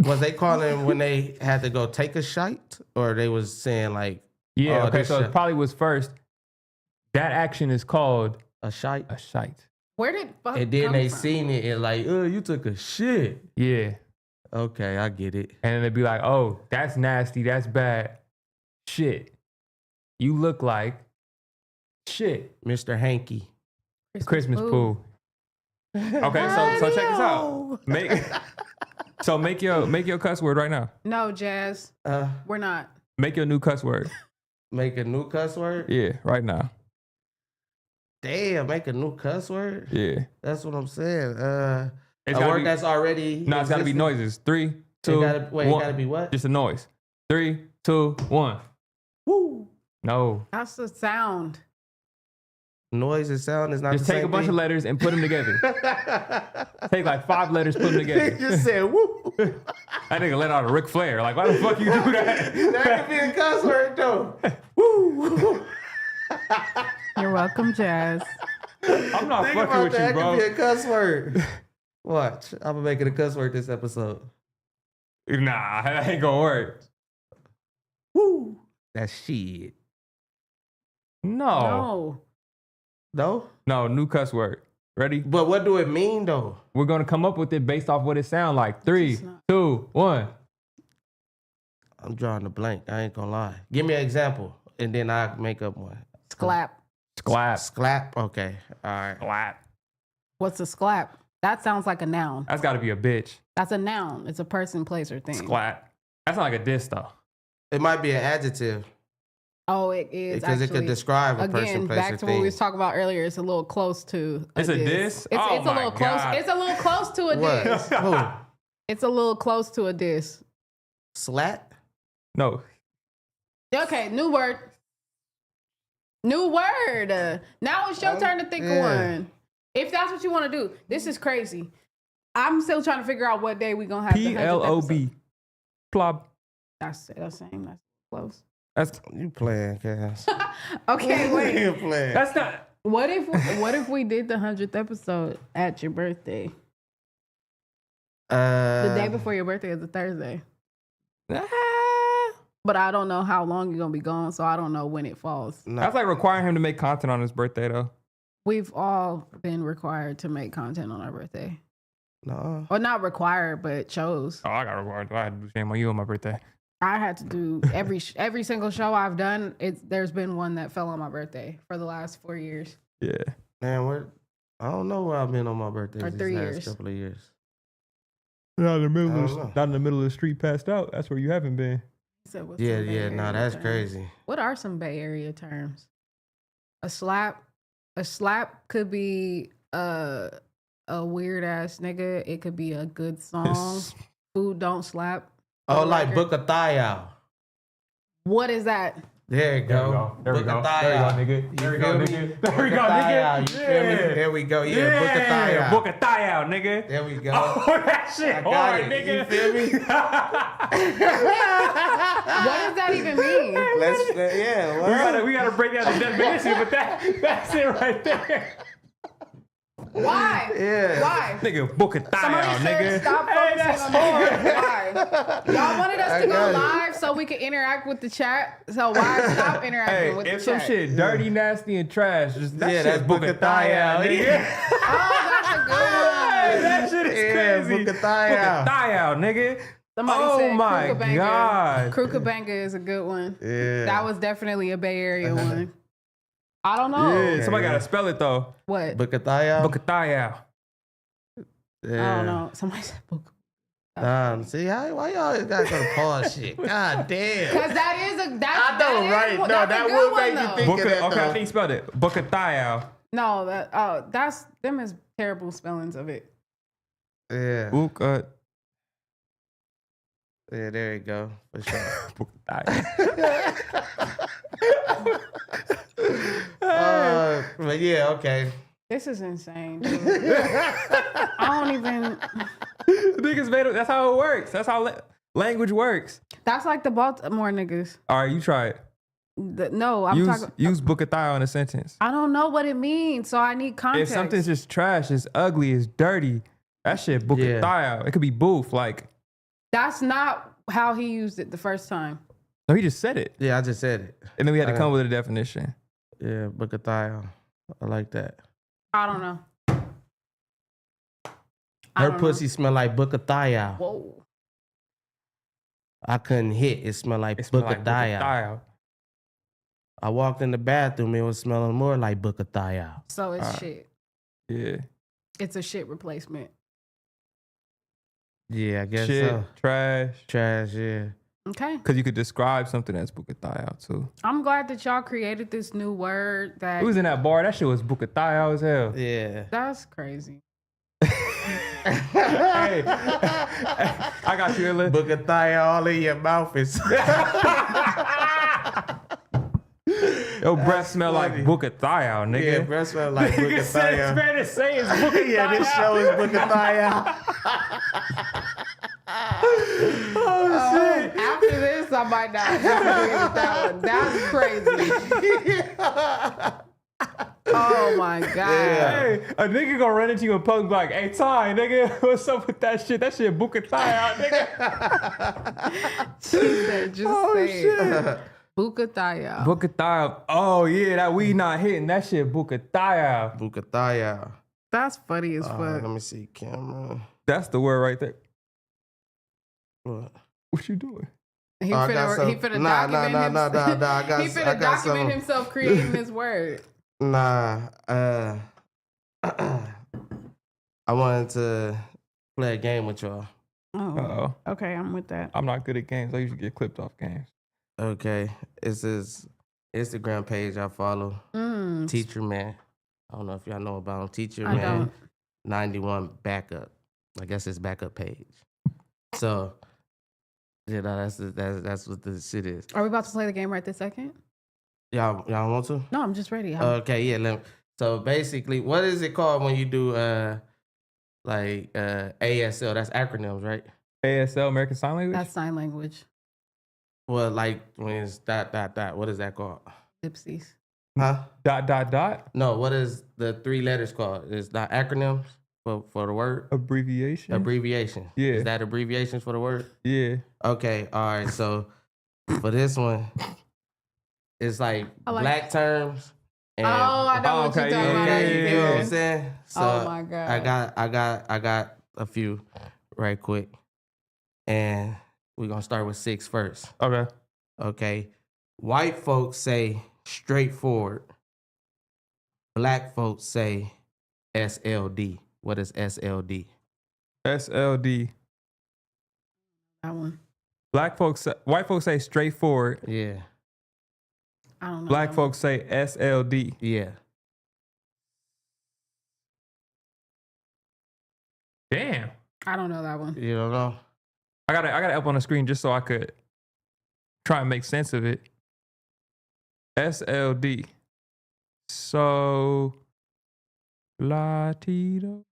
Was they calling when they had to go take a shite, or they was saying like Yeah, oh, okay, this so shit- it probably was first. That action is called a shite? a shite. Where did fuck And then come they from? seen it and like, oh, you took a shit. Yeah. Okay, I get it. And then they'd be like, oh, that's nasty, that's bad. Shit. You look like shit. Mr. Hanky. Christmas poo. Okay, so check this out. Make your cuss word right now. No, Jazz. We're not. Make your new cuss word. Make a new cuss word? Yeah, right now. Damn, make a new cuss word? Yeah. That's what I'm saying. It's A gotta word be- that's already No, it's gotta be existing? noises. 3, 2, It 1. gotta be what? Just a noise. 3, 2, 1. Woo. No. That's the sound. Noise and sound is not Just the take same a bunch of thing? letters and put them together. Take like 5 letters, put them They together. just said woo. That nigga let out a Ric Flair. Like, why the fuck you do that? That could be a cuss word though. Woo. You're welcome, Jazz. I'm not Think fucking about with that. you, That could be bro. a cuss word. Watch. I'm gonna make it a cuss word this episode. Nah, that ain't gonna work. Woo. That's shit. No. No? No, new cuss word. Ready? But what do it mean though? We're gonna come up with it based off what it sound like. 3, It's not- 2, 1. I'm drawing a blank. I ain't gonna lie. Give me an example, and then I make up one. Sclap. Sklap. Sclap. Okay. All right. Sklap. What's a sclap? That sounds like a noun. That's gotta be a bitch. That's a noun. It's a person, place, or thing. Sklap. That's not like a diss though. It might be an adjective Oh, it is because it could actually- describe a Again, person, place, back or to what we thing. was talking about earlier. It's a little close to. It's a diss? It's, Oh it's a my little close. God. It's a little close to a What? diss. Who? It's a little close to a diss. Slat? No. Okay, new word. New word. Now it's your turn to think of Yeah. one. If that's what you want to do, this is crazy. I'm still trying to figure out what day we gonna have the 100th PLOB. episode. Plob. That's same. That's close. That's You playing, Cass? Okay, wait. You playing? that's not. What if we did the 100th episode at your birthday? The day before your birthday is a Thursday. but I don't know how long you're gonna be gone, so I don't know when it falls. No. That's like requiring him to make content on his birthday, though. We've all been required to make content on our birthday. No. Or not required, but chose. Oh, I got required. I had to do Shame on You on my birthday. I had to do every single show I've done. There's been one that fell on my birthday for the last 4 years. Yeah. Man, I don't know where I've been on my birthday Or these 3 last years. couple of years. Not in the middle I of don't know. not in the middle of the street, passed out. That's where you haven't been. So what's Yeah, some Bay yeah, Area no, that's terms? crazy. What are some Bay Area terms? A slap could be a weird ass nigga. It could be a good song. Food don't slap. Oh, like book a thigh out. What is that? There you go. There we Book go. a thigh There we go, out. nigga. There we go, feel me? nigga. There Book we a go, thigh nigga. out. You feel me? There we go. Yeah, book a thigh out. Book a thigh out, nigga. There we go. Oh, that shit I got hard, it. nigga. You feel me? What does that even mean? We gotta break down the definition, but that's it right there. Why? Yeah. Why? Nigga, book a thigh Somebody out, said nigga. stop Hey, focusing that's on the hard. word. Why? Y'all wanted us I to go got it. live so we could interact with the chat. So why stop interacting Hey, with the if some chat? shit dirty, nasty, and trash, just that Yeah, shit that's book a thigh out, nigga. Oh, that's a good Hey, one. that shit is Yeah, crazy. book a thigh Book out. a thigh out, nigga. Somebody Oh said my Krukabanger. God. Krukabanger is a good one. Yeah. That was definitely a Bay Area one. I don't know. Yeah, somebody gotta spell it though. What? Book a thigh out. Book a thigh out. Yeah. I don't know. Somebody said book. See, why y'all gotta go to pause shit? God damn. Because that is a that. I know, right? No, that would make me think Book of a, that, okay, I though. think you spelled it. Book a thigh out. No, that's them is terrible spellings of it. Yeah. Book a Yeah, there you go. For sure. book a thigh out. But yeah, okay. This is insane. Dude. I don't even. Niggas made it. That's how it works. That's how language works. That's like the Baltimore niggas. All right, you try it. No, I'm talking. Use book a thigh out in a sentence. I don't know what it means, so I need If context. something's just trash, it's ugly, it's dirty, that shit book Yeah. a thigh out. It could be boof. Like, That's not how he used it the first time. no, he just said it. Yeah, I just said it. And then we had to come with a definition. Yeah, book a thigh out. I like that. I don't know. I Her don't pussy smell like book a thigh know. out. Whoa. I couldn't hit. It smelled like It smelled book like a book thigh a out. thigh out. I walked in the bathroom. It was smelling more like book a thigh out. So it's shit. Yeah. It's a shit replacement. Yeah, I guess Shit, so. trash. Trash, yeah. Okay. Because you could describe something as book a thigh out too. I'm glad that y'all created this new word that We was in that bar. That shit was book a thigh out as hell. Yeah. that's crazy. Hey, I got you, Illa. Book a thigh out all in your mouth. Is Your breath smell like funny. book a thigh out, nigga. yeah, breath smell like book Nigga a said thigh it's out. fair to say it's book a Yeah, thigh this out. show is book a thigh out. Oh, shit. After this, I might not agree with that one. That's crazy. Oh my God. Hey, a nigga gonna run into you in public and be like, hey, Ty, nigga, what's up with that shit? That shit book a thigh out, nigga. She said, just say it. Buka Thaya. Book a thigh out. Oh, yeah, that weed not hitting. That shit book a thigh out. Book a thigh out. That's funny as fuck. Let me see, camera. That's the word right there. What? What you doing? He Oh, I got some- finna nah, document nah, himself. nah, nah, I got- He finna I got document some- himself creating this word. Nah, I wanted to play a game with y'all. Oh, Uh-oh. okay, I'm with that. I'm not good at games. I usually get clipped off games. Okay, it's this Instagram page I follow. Mm, Teacher Man. I don't know if y'all know about him. Teacher I Man don't. 91 backup. I guess it's backup page. So, you know, that's what the shit is. Are we about to play the game right this second? Y'all want to? No, I'm just ready. Okay, yeah. So basically, what is it called when you do ASL? That's acronyms, right? ASL, American Sign Language? That's sign language. Well, like when it's ... What is that called? Gypsies. Huh? ... No, what is the 3 letters called? It's not acronyms for the word? abbreviation. Abbreviation. Yeah. Is that abbreviations for the word? Yeah. Okay, all right. So For this one, it's like black terms. And I know what you're talking about. You know what I'm saying? So Oh my God. I got a few right quick. And we're gonna start with 6 first. Okay. Okay. White folks say straightforward. Black folks say SLD. What is SLD? SLD. That one. White folks say straightforward. Yeah. I don't know. Black folks say SLD. Yeah. Damn. I don't know that one. You don't know? I got it up on the screen just so I could try and make sense of it. SLD. So Latino.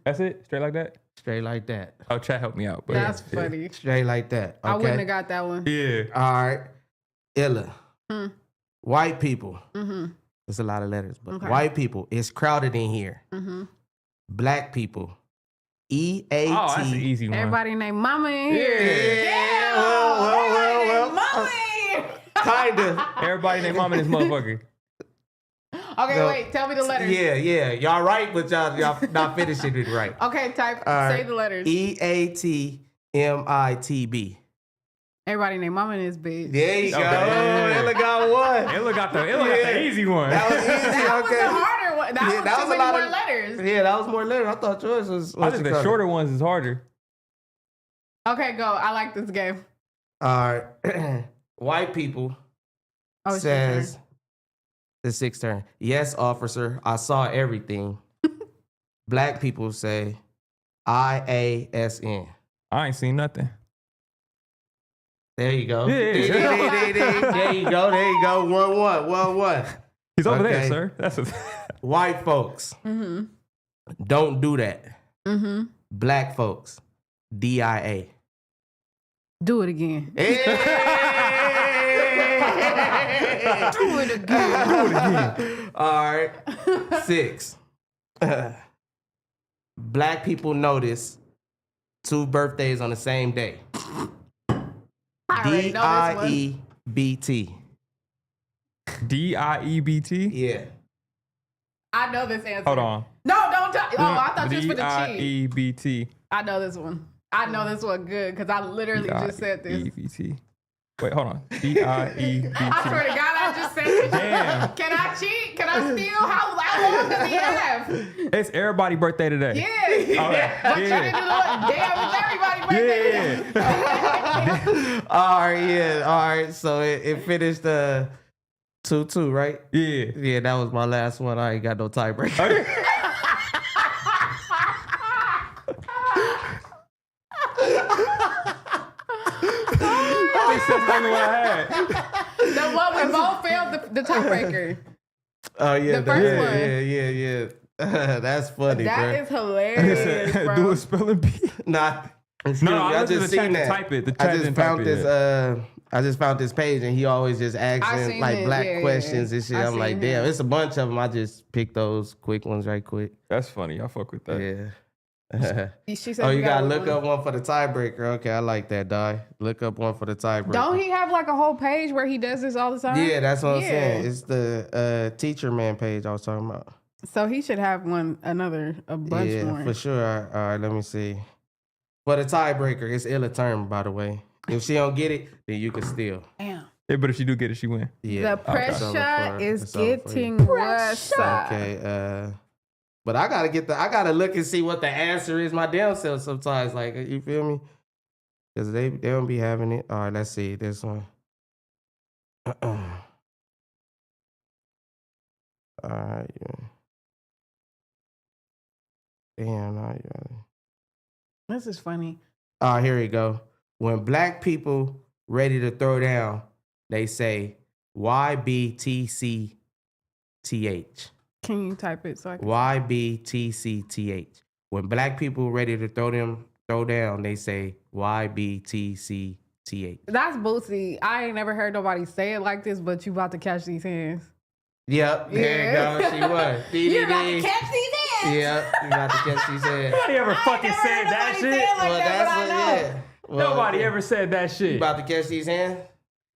That's it? Straight like that? Straight like that. Oh, chat help me out. But That's funny. Straight like that. Okay? I wouldn't have got that one. Yeah. All right. Illa. White people. Mm-hmm. There's a lot of letters, but Okay. white people, it's crowded in here. Mm-hmm. Black people. EAT. Oh, that's an easy one. Everybody named Mama in here. Yeah. Damn. Everybody named Well. Mama in here. Kinda. Everybody named mom in this motherfucker. Okay, No. wait. Tell me the letters. Yeah. Y'all right, but y'all not finishing it right. Okay, type. All right. Say the letters. EATMITB. Everybody named Mama in this bitch. There you go. Okay. Ella got one. Ella got the easy one. That was easy. That was Okay. the harder one. That was too many more letters. Yeah, that was more letters. I thought yours was. I think the shorter ones is harder. Okay, go. I like this game. All right. White people Oh, it's your turn. says the 6th turn. Yes, officer. I saw everything. Black people say IASN. I ain't seen nothing. There you go. Yeah. There you go. 1-1. He's over there, Okay. sir. That's what. White folks, Mm-hmm. don't do that. Mm-hmm. Black folks, DIA. Do it again. Hey! Do it again. All right. 6. Black people notice 2 birthdays on the same day. I already know this one. DIEBT. DIEBT. Yeah. I know this answer. Hold on. No, don't tell. Oh, I thought you was for the cheat. DIEBT. I know this one. I know this one good because I literally just said this. DIEBT. Wait, hold on. DIEBT. I swear to God, I just said it. Damn. Can I cheat? Can I steal? How long does he have? It's everybody's birthday today. Yeah. All right. But you didn't do what? Damn, it's everybody's birthday. Yeah. All right. So it finished 2-2, right? Yeah. Yeah, that was my last one. I ain't got no tiebreaker. That's the only one I had. The one we both failed the tiebreaker. Oh yeah, The first one. Yeah. That's funny, bro. That is hilarious, bro. Do a spelling bee. Nah. No, I I just just seen seen to that. type it. The I chat just didn't found type it this. yet. I just found this page, and he always just asking seen like it, black yeah, questions yeah. and shit. I I'm like, seen damn, it. it's a bunch of them. I just picked those quick ones right quick. That's funny. I fuck with that. Yeah. She said Oh, you gotta look one. up one for the tiebreaker. Okay, I like that, dog. Look up one for the tiebreaker. Don't he have like a whole page where he does this all the time? Yeah, that's what I'm Yeah. saying. It's the teacher man page I was talking about. So he should have a bunch Yeah, more. for sure. All right, let me see. For the tiebreaker, it's Illa term, by the way. If she don't get it, then you can steal. Damn. Yeah, but if she do get it, she win. Yeah. The pressure is It's over for you. getting worse. Okay. But I gotta look and see what the answer is my damn self sometimes. Like, you feel me? Because they don't be having it. All right, let's see this one. All right. Yeah. Damn. All right. This is funny. All right, here we go. When black people ready to throw down, they say YBTCTH. Can you type it so I can? YBTCTH. When black people ready to throw down, they say YBTCTH. That's Bootsy. I ain't never heard nobody say it like this, but you about to catch these hands. Yep, there you go. She was. You about to catch these hands. Yep, you about to catch these hands. Nobody ever fucking said that shit. Like that, but I know. Nobody ever said that You shit. about to catch these hands?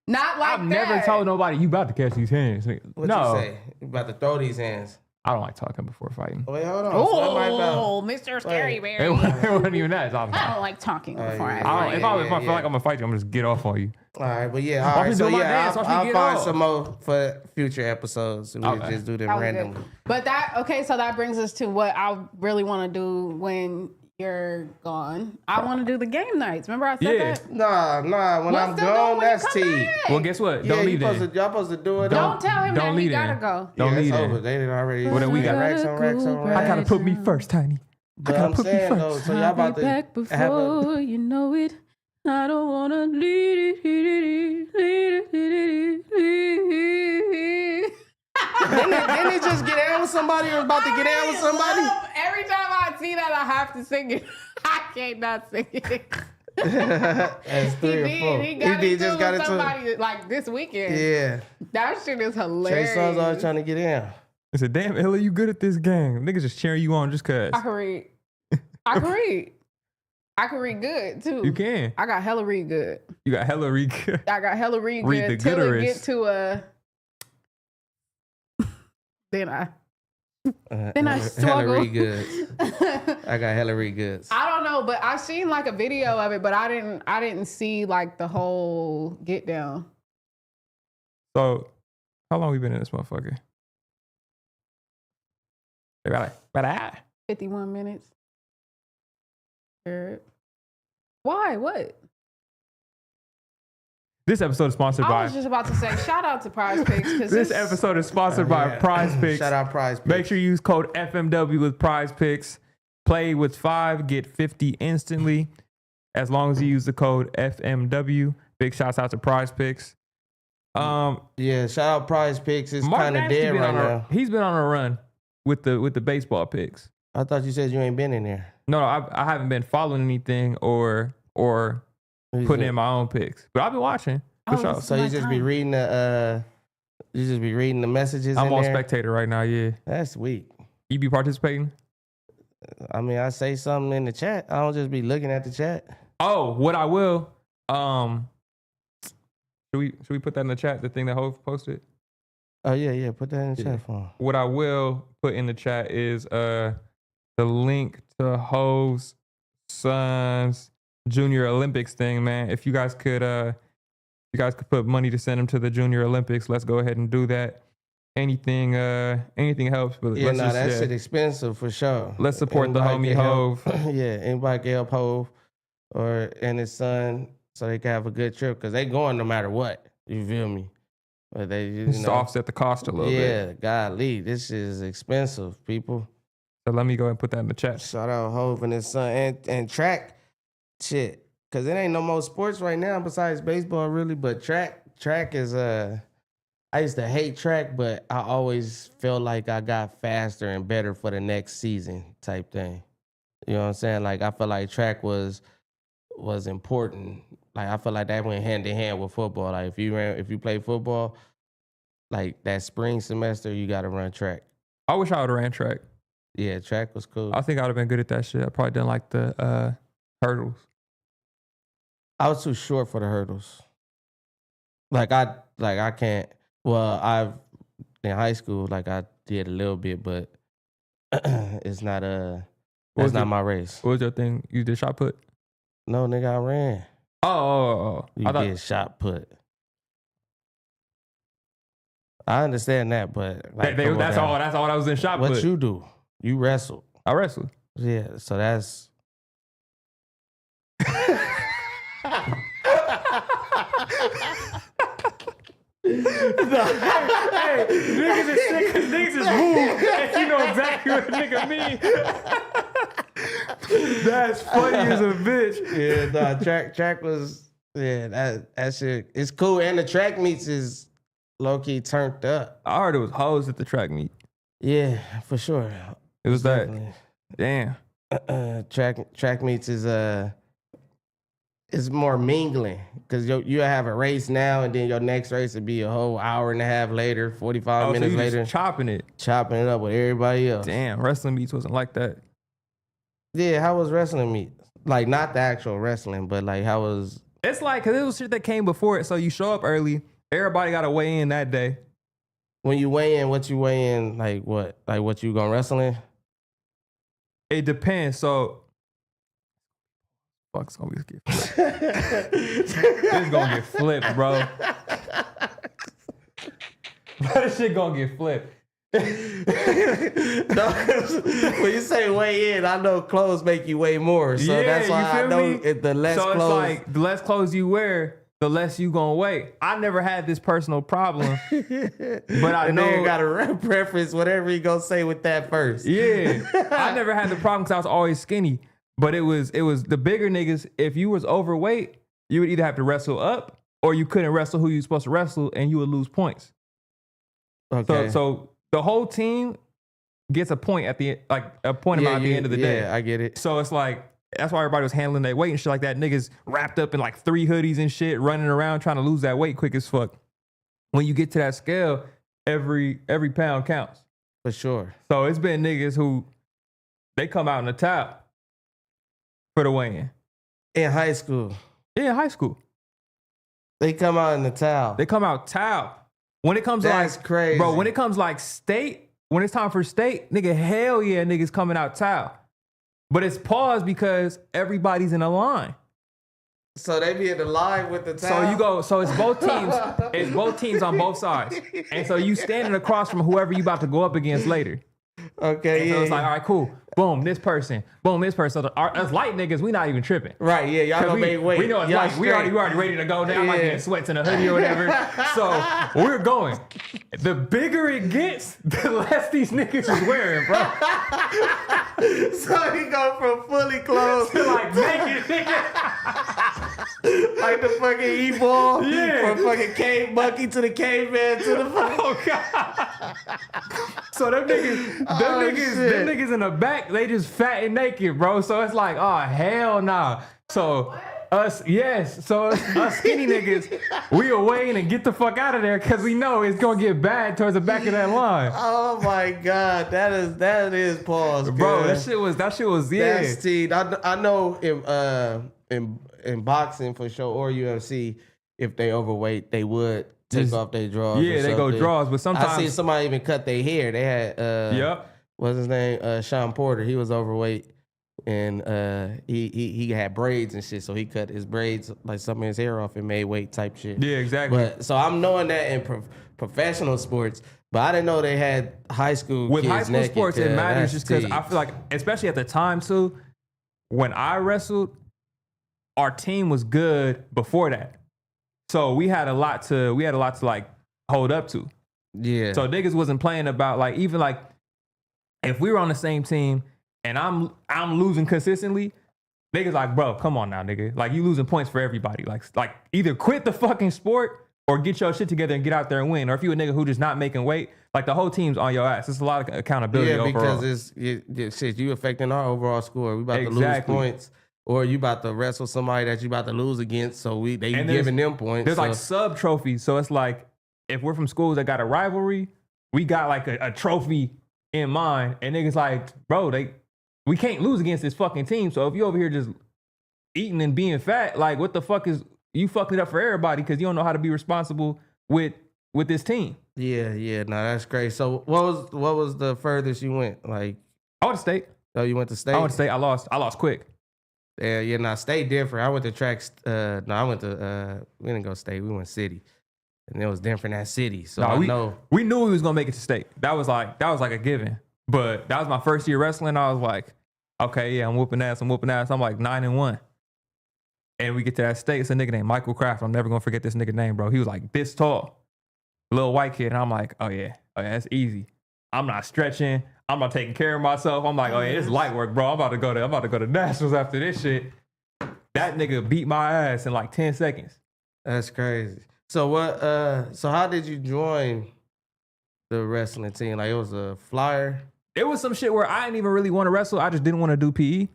Not like I've that. never told nobody you about to catch these hands. What No, you say? You about to throw these hands? I don't like talking before fighting. Wait, hold on. So what am I about? Oh, Mr. Scary Wait. Bear. It wasn't even that. I don't like talking before yeah, I I fight. don't, if I feel like I'm gonna fight you, I'm gonna just get off on you. All right, but yeah, Watch all me right. do So my yeah, dance, watch me I'll get find off. some more for future episodes. We'll Okay. just do them That was good. randomly. But so that brings us to what I really want to do when you're gone. I want to do the game nights. Remember I said Yeah. that? Nah. When Let's I'm still do it gone, when you that's come T. back. Well, guess what? Yeah, Don't leave y'all then. supposed to do it. Don't tell him don't that he leave gotta then. go. Don't yeah, leave it's then. over. They didn't already. Well, then we got racks on racks on racks. I gotta put me first, Tiny. But gotta I'm put me saying first. though, so y'all about to back have before you know it. I don't wanna leave it. Didn't he just get out with somebody or about to get out with somebody? Every time I see that, I have to sing it. I can't not sing it. That's 3 or 4. He got He it just got it to. somebody like this weekend. Yeah. That shit is Trey hilarious. Songz always trying to get in. I said, damn, Ella, you good at this game. Niggas just cheering you on just cause. I can read. I can read. I can read good too. You can. I got hella read good. You got hella read. I got hella read Read good the till it gooderest. get to a. Then I Hella struggle. read goods. I got hella read goods. I don't know, but I seen like a video of it, but I didn't see like the whole get down. So, how long we been in this motherfucker? About 51 minutes. Why? What? This episode is sponsored I by. was just about to say, shout out to Prize Picks because This episode is sponsored by Prize Picks. Shout out Prize Picks. Make sure you use code FMW with Prize Picks. Play with 5, get 50 instantly. As long as you use the code FMW. Big shouts out to Prize Picks. Yeah, shout out Prize Picks. It's Mark kind of Nasty dead been right on now. he's been on a run with the baseball picks. I thought you said you ain't been in there. No, I haven't been following anything or putting in my own picks, but I've been watching. For sure. So you just be reading the messages. I'm in on there? Spectator right now. Yeah, That's weak. you be participating. I mean, I say something in the chat. I don't just be looking at the chat. Oh, what I will. Should we put that in the chat? The thing that Hove posted. Oh yeah. Put that in the chat for him. What I will put in the chat is the link to Hove's son's Junior Olympics thing, man. If you guys could put money to send him to the Junior Olympics, let's go ahead and do that. Anything helps, but Yeah, let's that shit expensive for sure. let's support the Anybody homie can help. Hove. Yeah, anybody can help Hove and his son so they can have a good trip because they going no matter what. You feel me? But they Just to offset the cost a little bit. Yeah, golly, this is expensive, people. So let me go and put that in the chat. Shout out Hove and his son and track shit. Cause it ain't no more sports right now besides baseball really, but track is I used to hate track, but I always felt like I got faster and better for the next season type thing. You know what I'm saying? Like I feel like track was important. Like I feel like that went hand in hand with football. Like if you play football, like that spring semester, you gotta run track. I wish I would have ran track. Yeah, track was cool. I think I'd have been good at that shit. I probably done like the hurdles. I was too short for the hurdles. I can't. Well, in high school, like I did a little bit, but it's not that's not my race. What was your thing? You did shot put? No, nigga, I ran. Oh. You did shot put. I understand that, but like, That's all I was in shot put. What you do? You wrestle. I wrestled. Yeah, so that's. Hey, niggas is sick because niggas is moved. And you know exactly what a nigga mean. That's funny as a bitch. Yeah, nah, track was that shit. It's cool, and the track meets is low key turned up. I heard it was hoes at the track meet. Yeah, for sure. It was that. Definitely. Damn. Track meets is more mingling because you have a race now and then your next race would be a whole hour and a half later, 45 So minutes you later, just chopping it. chopping it up with everybody else. Damn, wrestling meets wasn't like that. Yeah, how was wrestling meet? Like not the actual wrestling, but like how was It's like, cause it was shit that came before it. So you show up early. Everybody got to weigh in that day. when you weigh in? What you weigh in? Like what? Like what you gonna wrestle in? It depends. So, fuck's gonna get flipped. It's gonna get flipped, bro. That shit gonna get flipped. No, when you say weigh in, I know clothes make you weigh more. So Yeah, that's why you I feel know me? if the less So clothes. it's like the less clothes you wear, the less you gonna weigh. I never had this personal problem, but I and know you got to preference whatever you gonna say with that first. Yeah, I never had the problem because I was always skinny. But it was the bigger niggas. If you was overweight, you would either have to wrestle up or you couldn't wrestle who you supposed to wrestle, and you would lose points. Okay. So the whole team gets a point at the amount at the end of the day. Yeah, I get it. So it's like that's why everybody was handling their weight and shit like that. Niggas wrapped up in like 3 hoodies and shit, running around trying to lose that weight quick as fuck. When you get to that scale, every pound counts. For sure. So it's been niggas who they come out in the towel for the weigh-in. In high school, Yeah, in high school. they come out in the towel. They come out towel. When it comes That's like crazy. Bro, when it comes like state, when it's time for state, nigga, hell yeah, niggas coming out towel. But it's paused because everybody's in a line. So they be in the line with the towel. So you go, so it's both teams, on both sides. And so you standing across from whoever you about to go up against later. Okay, And yeah. so it's like, all right, cool. Boom, this person. Boom, this person. So us light niggas, we not even tripping. right, yeah, y'all gonna make weight. We know it's Y'all light. We already ready to go now. I'm like Yeah. getting sweats in a hoodie or whatever. So we're going. The bigger it gets, the less these niggas is wearing, bro. So he go from fully clothed To like naked nigga. like the fucking E-ball. Yeah. From fucking cave monkey to the caveman to the fucking... Oh god. So them niggas in the back, they just fat and naked, bro. So it's like, oh hell nah. So us skinny niggas, we away and get the fuck out of there because we know it's gonna get bad towards the back of that line. Oh my god, that is pause, Bro, good. that shit was yeah. That's T. I know in boxing for sure or UFC, if they overweight, they would take Just- off their drawers. Yeah, or they go something. draws, but I sometimes see somebody even cut their hair. They had Yep. what's his name? Sean Porter. He was overweight and he had braids and shit. So he cut his braids, like some of his hair off and made weight type shit. Yeah, exactly. But so I'm knowing that in professional sports, but I didn't know they had high school With kids high school naked. sports, it Yeah, matters that's just because T. I feel like, especially at the time too, when I wrestled, our team was good before that. So we had a lot to like hold up to. Yeah. So niggas wasn't playing about like, even like if we were on the same team and I'm losing consistently, niggas like, bro, come on now, nigga. Like you losing points for everybody. Like either quit the fucking sport or get your shit together and get out there and win. Or if you a nigga who just not making weight, like the whole team's on your ass. It's a lot of accountability yeah, overall. because shit, you affecting our overall score. We about to lose Exactly. points. Or you about to wrestle somebody that you about to lose against, so they And there's- giving them points. There's so. like sub trophies. So it's like if we're from schools that got a rivalry, we got like a trophy in mind. And niggas like, bro, we can't lose against this fucking team. So if you over here just eating and being fat, like what the fuck is you fucking it up for everybody because you don't know how to be responsible with this team. Yeah, no, that's great. So what was the furthest you went? Like, I went to state. oh, you went to state? I went to state. I lost quick. Yeah, nah, state different. I went to tracks. No, I went to. We didn't go state. We went city, and it was different at city. So I know. We knew we was gonna make it to state. That was like a given. But that was my first year wrestling. I was like, okay, yeah, I'm whooping ass. I'm like 9-1. And we get to that state. It's a nigga named Michael Kraft. I'm never gonna forget this nigga name, bro. He was like this tall, little white kid, and I'm like, oh yeah, that's easy. I'm not stretching. I'm not taking care of myself. I'm like, oh yeah, this is light work, bro. I'm about to go to nationals after this shit. That nigga beat my ass in like 10 seconds. That's crazy. So what? So how did you join the wrestling team? Like it was a flyer. It was some shit where I didn't even really want to wrestle. I just didn't want to do PE.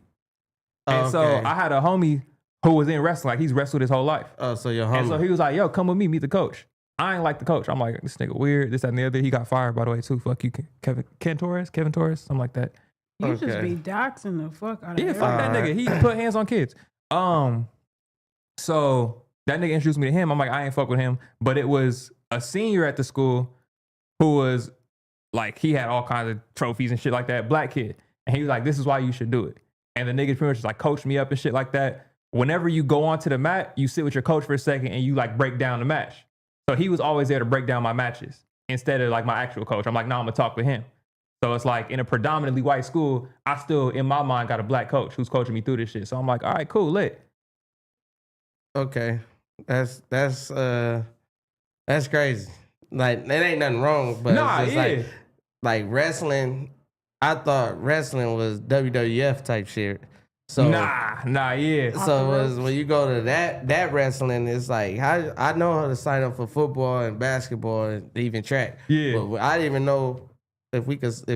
And so I had a homie who was in wrestling. Like he's wrestled his whole life. Oh, so your homie. And so he was like, yo, come with me, meet the coach. I ain't like the coach. I'm like, this nigga weird, this, that, and the other. He got fired, by the way, too. Fuck you, Kevin Torres, something like that. You just Okay. be doxing the fuck out of Yeah, fuck that Alright. nigga. He put hands on kids. So that nigga introduced me to him. I'm like, I ain't fuck with him. But it was a senior at the school who was like, he had all kinds of trophies and shit like that, black kid. And he was like, this is why you should do it. And the nigga pretty much just like coached me up and shit like that. Whenever you go onto the mat, you sit with your coach for a second and you like break down the match. So he was always there to break down my matches instead of like my actual coach. I'm like, no, I'm gonna talk with him. So it's like in a predominantly white school, I still, in my mind, got a black coach who's coaching me through this shit. So I'm like, all right, cool, lit. Okay. That's crazy. Like, there ain't nothing wrong, but Nah, it's just like wrestling. I thought wrestling was WWF type shit. So yeah. So it was, when you go to that wrestling, it's like, I know how to sign up for football and basketball and even track. Yeah. But I didn't even know if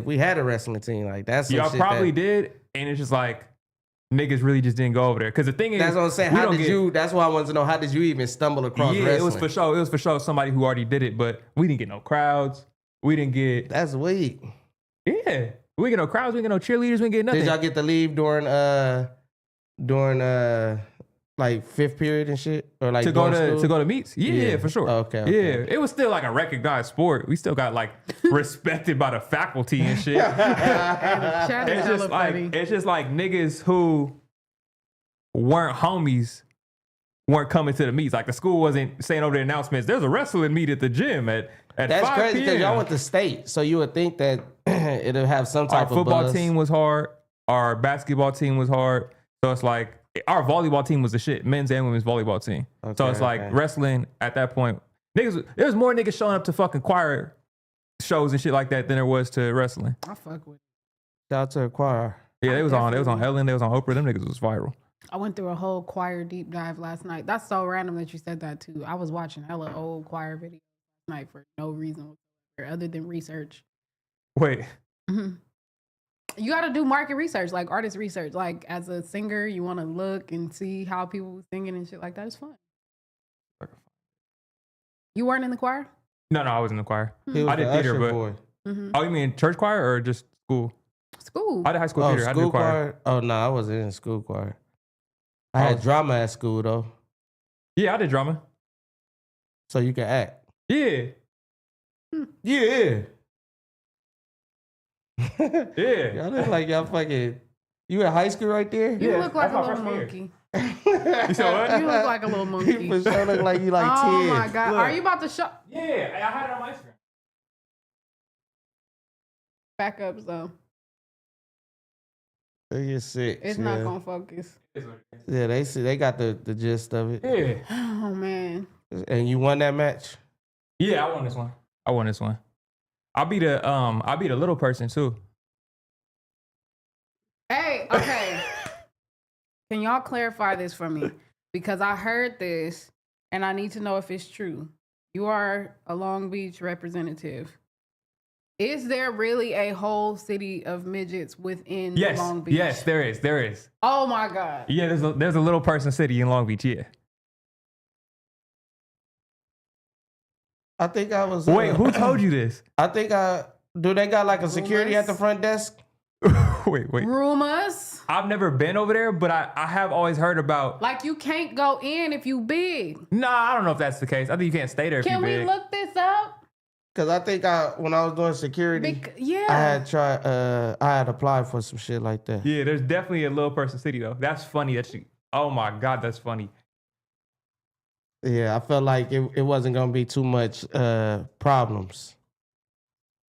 we had a wrestling team. Like, that's some Y'all shit probably that, did, and it's just like niggas really just didn't go over there. Because the thing is, that's what I'm saying. we How don't did get- you? That's why I wanted to know. How did you even stumble across Yeah, wrestling? it was for sure. It was for sure somebody who already did it, but we didn't get no crowds. We didn't get That's weak. we didn't get no crowds. We didn't get no cheerleaders. We didn't get nothing. Did y'all get to leave during like fifth period and shit, or like to go during school? to go to meets? Yeah, for sure. Okay. Yeah, it was still like a recognized sport. We still got like respected by the faculty and shit. Chat is It's hella just like funny. it's just like niggas who weren't homies weren't coming to the meets. Like the school wasn't saying over the announcements, there's a wrestling meet at the gym at That's 5 crazy because p.m. y'all went to state, so you would think that it'll have some Our type of football buzz. team was hard. Our basketball team was hard. So it's like our volleyball team was the shit, men's and women's volleyball team. So Okay, it's like okay. wrestling at that point. Niggas, there was more niggas showing up to fucking choir shows and shit like that than there was to wrestling. I fuck with it. Shout out to the choir. Yeah, they was on Definitely. Ellen, they was on Oprah. Them niggas was viral. I went through a whole choir deep dive last night. That's so random that you said that too. I was watching hella old choir videos last night for no reason whatsoever other than research. Wait, Mhm. You got to do market research, like artist research. Like as a singer, you want to look and see how people were singing and shit like that. It's fun. You weren't in the choir? no, I was in the choir. He was I did the theater, usher but boy. Mm-hmm. oh, you mean church choir or just school? School. I did high school Oh, theater. I did school choir. choir? Oh no, I wasn't in school choir. I had drama at school though, Yeah, I did drama. so you can act. Yeah, Yeah. yeah. Y'all look like y'all fucking. You in high school right there? You Yeah, look like that's a my little freshman year. monkey. You said what? You look like a little monkey. You for sure look like you like 10. Oh my God. Look. Are you about to show Yeah, I had it on my Instagram. backups though? You're sick. It's not going to focus. Yeah, they see they got the gist of it. Yeah. Oh man. And you won that match? Yeah, I won this one. I beat a little person too. Hey, okay. Can y'all clarify this for me? Because I heard this and I need to know if it's true. You are a Long Beach representative. Is there really a whole city of midgets within Yes, Long Beach? yes, there is. Oh my God. Yeah, there's a little person city in Long Beach. Yeah. I think I was. Wait, who told you this? I think do they got like a security at the front desk? wait. Rumors. I've never been over there, but I have always heard about. Like you can't go in if you big. Nah, I don't know if that's the case. I think you can't stay there if Can you we big. look this up? Because I think when I was doing security, Yeah. I had tried. I had applied for some shit like that. Yeah, there's definitely a little person city though. That's funny. Oh my God, that's funny. Yeah, I felt like it wasn't gonna be too much problems.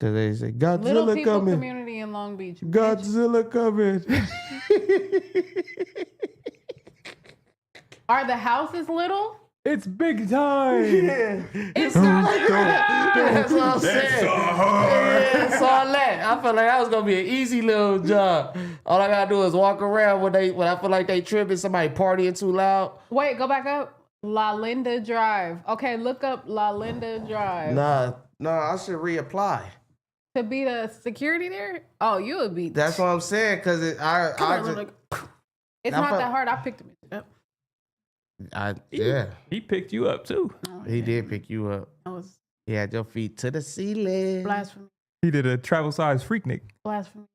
Cause they say Little Godzilla people coming. community in Long Beach. Godzilla coming. Are the houses little? It's big time. It's not That's what I'm saying. Yeah, it's all that. I felt like that was gonna be an easy little job. All I gotta do is walk around when I feel like they tripping, somebody partying too loud. Wait, go back up. La Linda Drive. Okay, look up La Linda Drive. Nah, I should reapply. To be the security there? Oh, you would be. That's what I'm saying. Cause it's I not felt- that hard. I picked him up. yeah, He picked you up too. he did pick you up. That was He had your feet to the ceiling. blasphemy. He did a travel size Freaknik. Blasphemy.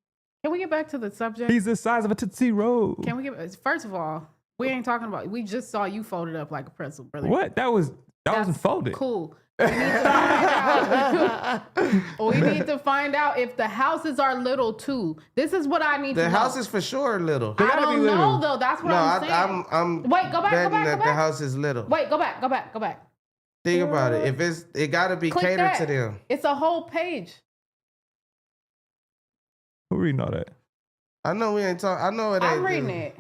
Can we get back to the subject? He's the size of a Tootsie Roll. Can we get? First of all, we ain't talking about. We just saw you folded up like a pretzel, brother. What? That wasn't folded. Cool. We need to find out. We need to find out if the houses are little too. This is what I need to know. The house is for sure little. I don't know though. That's what I'm saying. I'm Wait, go back. that the house is little. Wait, go back. Think about it. If it got to be Click catered that. to them. It's a whole page. Who reading all that? I know we ain't talking. I know it ain't. I'm reading it.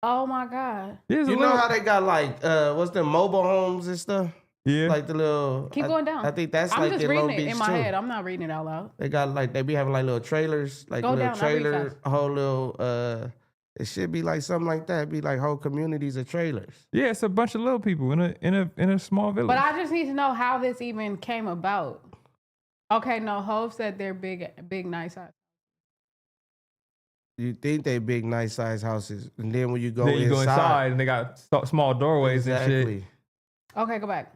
Oh my God. You know how they got like what's the mobile homes and stuff? Yeah. Like the little. Keep going down. I think that's I'm like just in reading Long Beach it in my too. head. I'm not reading it out loud. They got like they be having like little trailers, like Go little down, I'll read trailer, fast. a whole little. It should be like something like that. It'd be like whole communities of trailers. Yeah, it's a bunch of little people in a small village. But I just need to know how this even came about. Okay, no, Hov said they're big, nice houses. You think they big, nice size houses, and then when you go then you go inside inside and they got small doorways and shit. Okay, go back.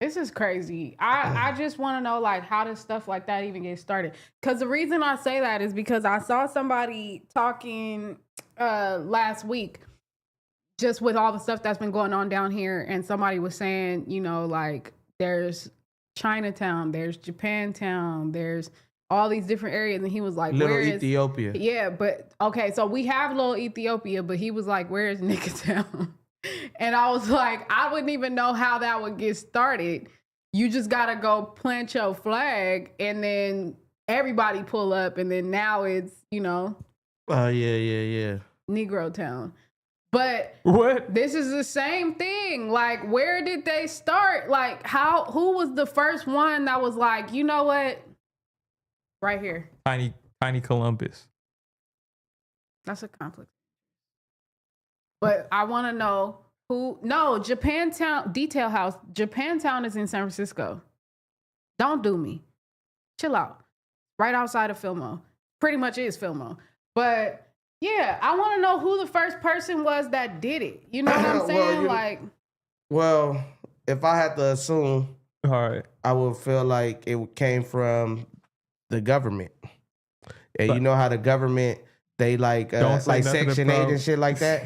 This is crazy. I just want to know, like, how does stuff like that even get started? Because the reason I say that is because I saw somebody talking last week just with all the stuff that's been going on down here. And somebody was saying, you know, like, there's Chinatown, there's Japantown, there's all these different areas. And he was like, Little where is Ethiopia. Yeah, but okay, so we have Little Ethiopia, but he was like, where is Nickertown? And I was like, I wouldn't even know how that would get started. You just gotta go plant your flag and then everybody pull up and then now it's, you know. Oh, yeah. Negro Town. But What? this is the same thing. Like, where did they start? Like, who was the first one that was like, you know what? Right here. Tiny Columbus. That's a conflict. But I want to know who. No, Japantown, Detail House. Japantown is in San Francisco. Don't do me. Chill out. Right outside of Fillmore. Pretty much is Fillmore. But yeah, I want to know who the first person was that did it. You know what I'm saying? Well, if I had to assume, All right. I would feel like it came from the government. And you know how the government, they like Section 8 and shit like that?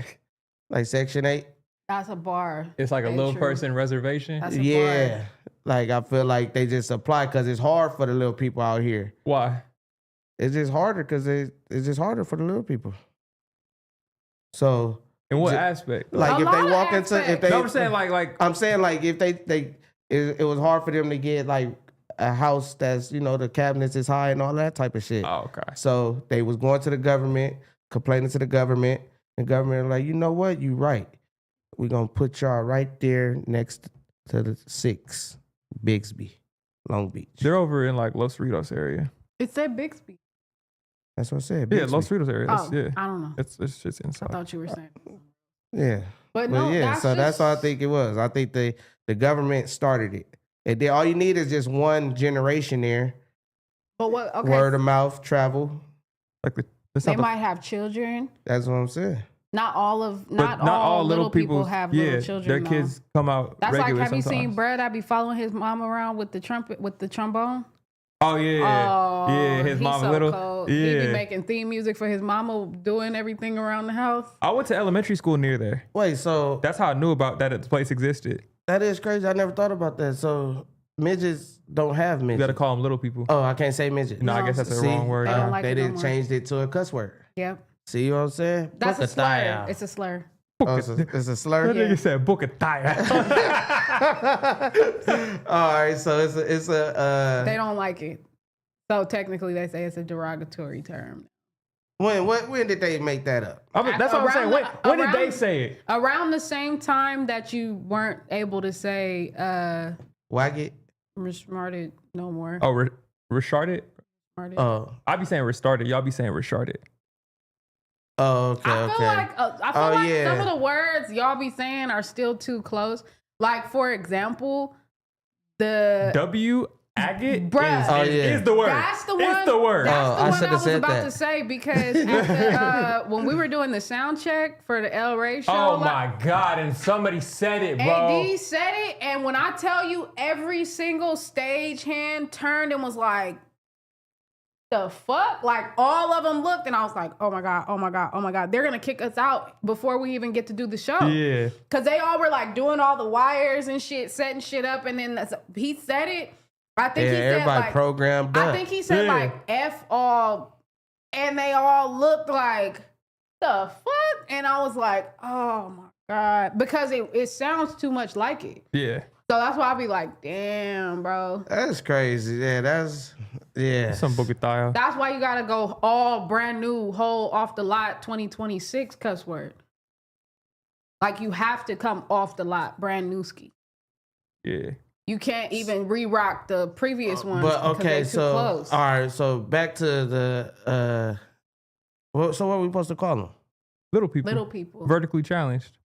Like Section 8? That's a bar. It's like a Very little true. person reservation. That's a Yeah. bar. Like I feel like they just apply because it's hard for the little people out here. Why? It's just harder because it's just harder for the little people. So In what aspect? like A if they lot of walk into if they No, I'm saying like I'm saying like if it was hard for them to get like a house that's, you know, the cabinets is high and all that type of shit. oh, okay. So they was going to the government, complaining to the government, and government was like, you know what, you right. We're gonna put y'all right there next to the 6, Bixby, Long Beach. They're over in like Los Cerritos area. It said Bixby. That's what I said. Yeah, Bixby. Los Cerritos area. That's, Oh, yeah. I don't know. It's just I inside. thought you were saying. Yeah. But no, yeah, that's so that's just- all I think it was. I think the government started it. And then all you need is just one generation there. But what? Okay. Word of mouth, travel. Like They might have children. That's what I'm saying. Not all little people have yeah, little children. their though. kids come out. That's like, regular have you seen sometimes. Brad that be following his mom around with the trombone? Oh yeah, Oh, yeah. His he's mama so little. cold. Yeah. He be making theme music for his mama, doing everything around the house. I went to elementary school near there. Wait, so That's how I knew about that the place existed. that is crazy. I never thought about that. So midgets don't have You midgets. got to call them little people. Oh, I can't say midget. No, I No. guess that's the See? wrong word. They now. don't like they it no didn't more. change it to a cuss word. Yep. See what I'm saying? That's a Book slur. thigh It's a slur. Oh, it's a slur. That nigga said book a tire. All right, so it's a They don't like it. So technically they say it's a derogatory term. when did they make that up? That's what I'm saying. When did they around- say it? Around the same time that you weren't able to say Wag it. resmarted no more. Oh, retarded? Smarted. Oh, I be saying restarted. Y'all be saying retarded. oh, okay, I feel okay. like Oh, yeah. some of the words y'all be saying are still too close. Like for example, the W Agate Bruh. is the word. That's the one. It's the word. That's the I one should I have was said about that. to say because at the, when we were doing the sound check for the El Rey show, Oh my God! And somebody said it, bro. AD said it, and when I tell you, every single stage hand turned and was like, "The fuck!" Like all of them looked, and I was like, "Oh my God! Oh my God! Oh my God! They're gonna kick us out before we even get to do the show." Yeah. Because they all were like doing all the wires and shit, setting shit up, and then he said it. I think he said everybody like programmed up. I think he said like F all, and they all looked like the fuck, and I was like, oh my God, because it sounds too much like it. Yeah. So that's why I be like, damn, bro. That's crazy. Yeah, that's Some bukitaya. That's why you gotta go all brand new, whole off the lot 2026 cuss word. Like you have to come off the lot, brand new ski. Yeah. You can't even re-rock the previous ones. But okay, too so close. all right, so back to the so what are we supposed to call them? Little people. Little people. Vertically challenged.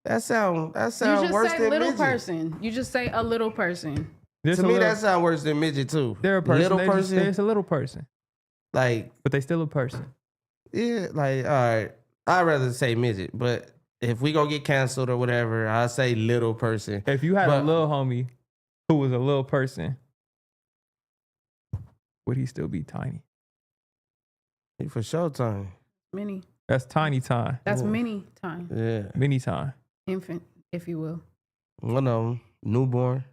That sound You just worse say than little midget. person. You just say a little person. There's To a me, little- that sound worse than midget too. they're a person. Little They just- person, There's a little person, like but they still a person. yeah, like all right. I'd rather say midget, but if we gonna get canceled or whatever, I say little person. If you had a But- little homie who was a little person, would he still be tiny? For showtime. Mini. That's tiny time. That's Ooh. mini time. Yeah, Mini time. Infant, if you will. one of them newborn.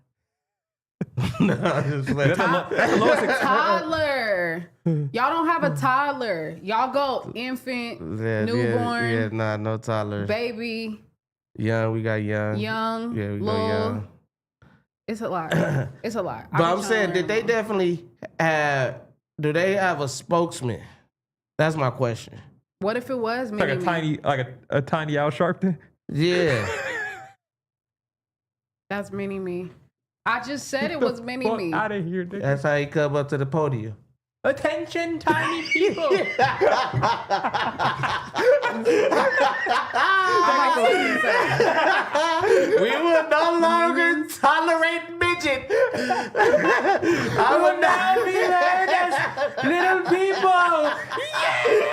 No, I'm just playing. That's the lowest. Toddler. Y'all don't have a toddler. Y'all go infant, newborn, Yeah, nah, no toddlers. baby, Young, we got young. young, Yeah, we go little. young. It's a lot. It's a lot. But I'm saying, did they definitely have? Do they have a spokesman? That's my question. What if it was Like mini a me? tiny, a tiny Al Sharpton. Yeah. That's mini me. I just said it was mini me. Out of here, nigga. That's how he come up to the podium. Attention, tiny people. We will no longer tolerate midget. I will now be heard as little people.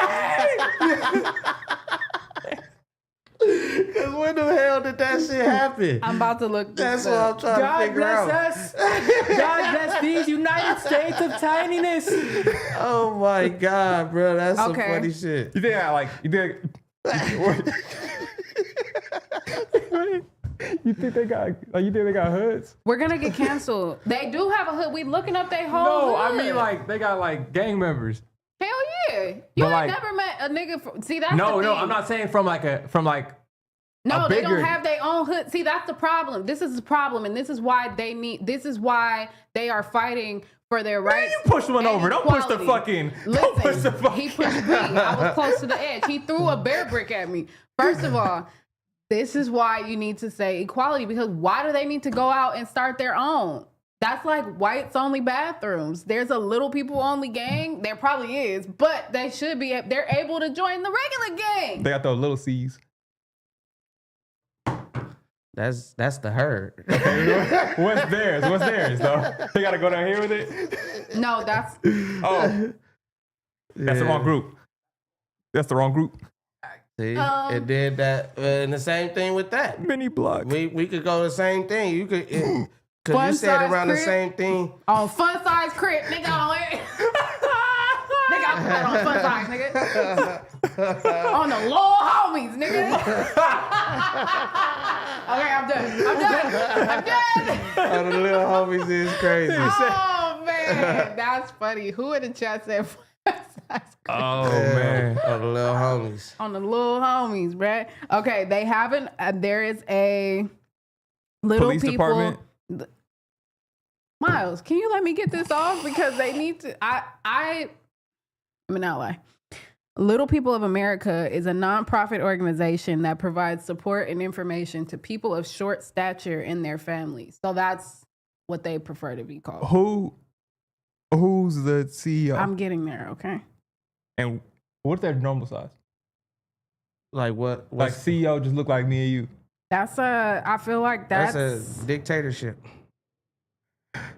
Cause when the hell did that shit happen? I'm about to look this That's what I'm up. trying to God figure bless out. us. God bless these United States of tininess. Oh my god, bro, that's some Okay. funny shit. You think I like? You think? You think they got? Like, you think they got hoods? We're gonna get canceled. They do have a hood. We looking up their whole No, I hood. mean like they got like gang members. Hell yeah. You But, ain't like- never met a nigga from, see that's No, the no, thing. I'm not saying from like No, a they don't bigger- have their own hood. See, that's the problem. This is the problem, and this is why this is why they are fighting for their rights. you push one and over. Don't push the equality. fucking. Don't push the Listen, fucking. he pushed me. I was close to the edge. He threw a bear brick at me. First of all, this is why you need to say equality, because why do they need to go out and start their own? That's like whites only bathrooms. There's a little people only gang. There probably is, but they should be. They're able to join the regular gang. They got those little C's. That's the herd. What's theirs? What's theirs though? They gotta go down here with it. No, that's Oh, that's the wrong group. That's the wrong group. See, and then that, and the same thing with that. Mini block. We could go the same thing. You could, cause Fun you said size around the crib? same thing. on fun size crib. Nigga on it. Nigga, I put that on fun size, nigga. On the little homies, nigga. Okay, I'm done. Oh, the little homies is crazy. Oh man, that's funny. Who in the chat said fun size crib? Oh man. Oh, the little homies. On the little homies, bruh. Okay, they haven't. There is a little Police people. department. Miles, can you let me get this off because they need to. I mean, not lie. Little People of America is a nonprofit organization that provides support and information to people of short stature and their families. So that's what they prefer to be called. Who's the CEO? I'm getting there, okay? And what's their normal size? Like what? Like CEO just look like me and you. That's I feel like that's a dictatorship.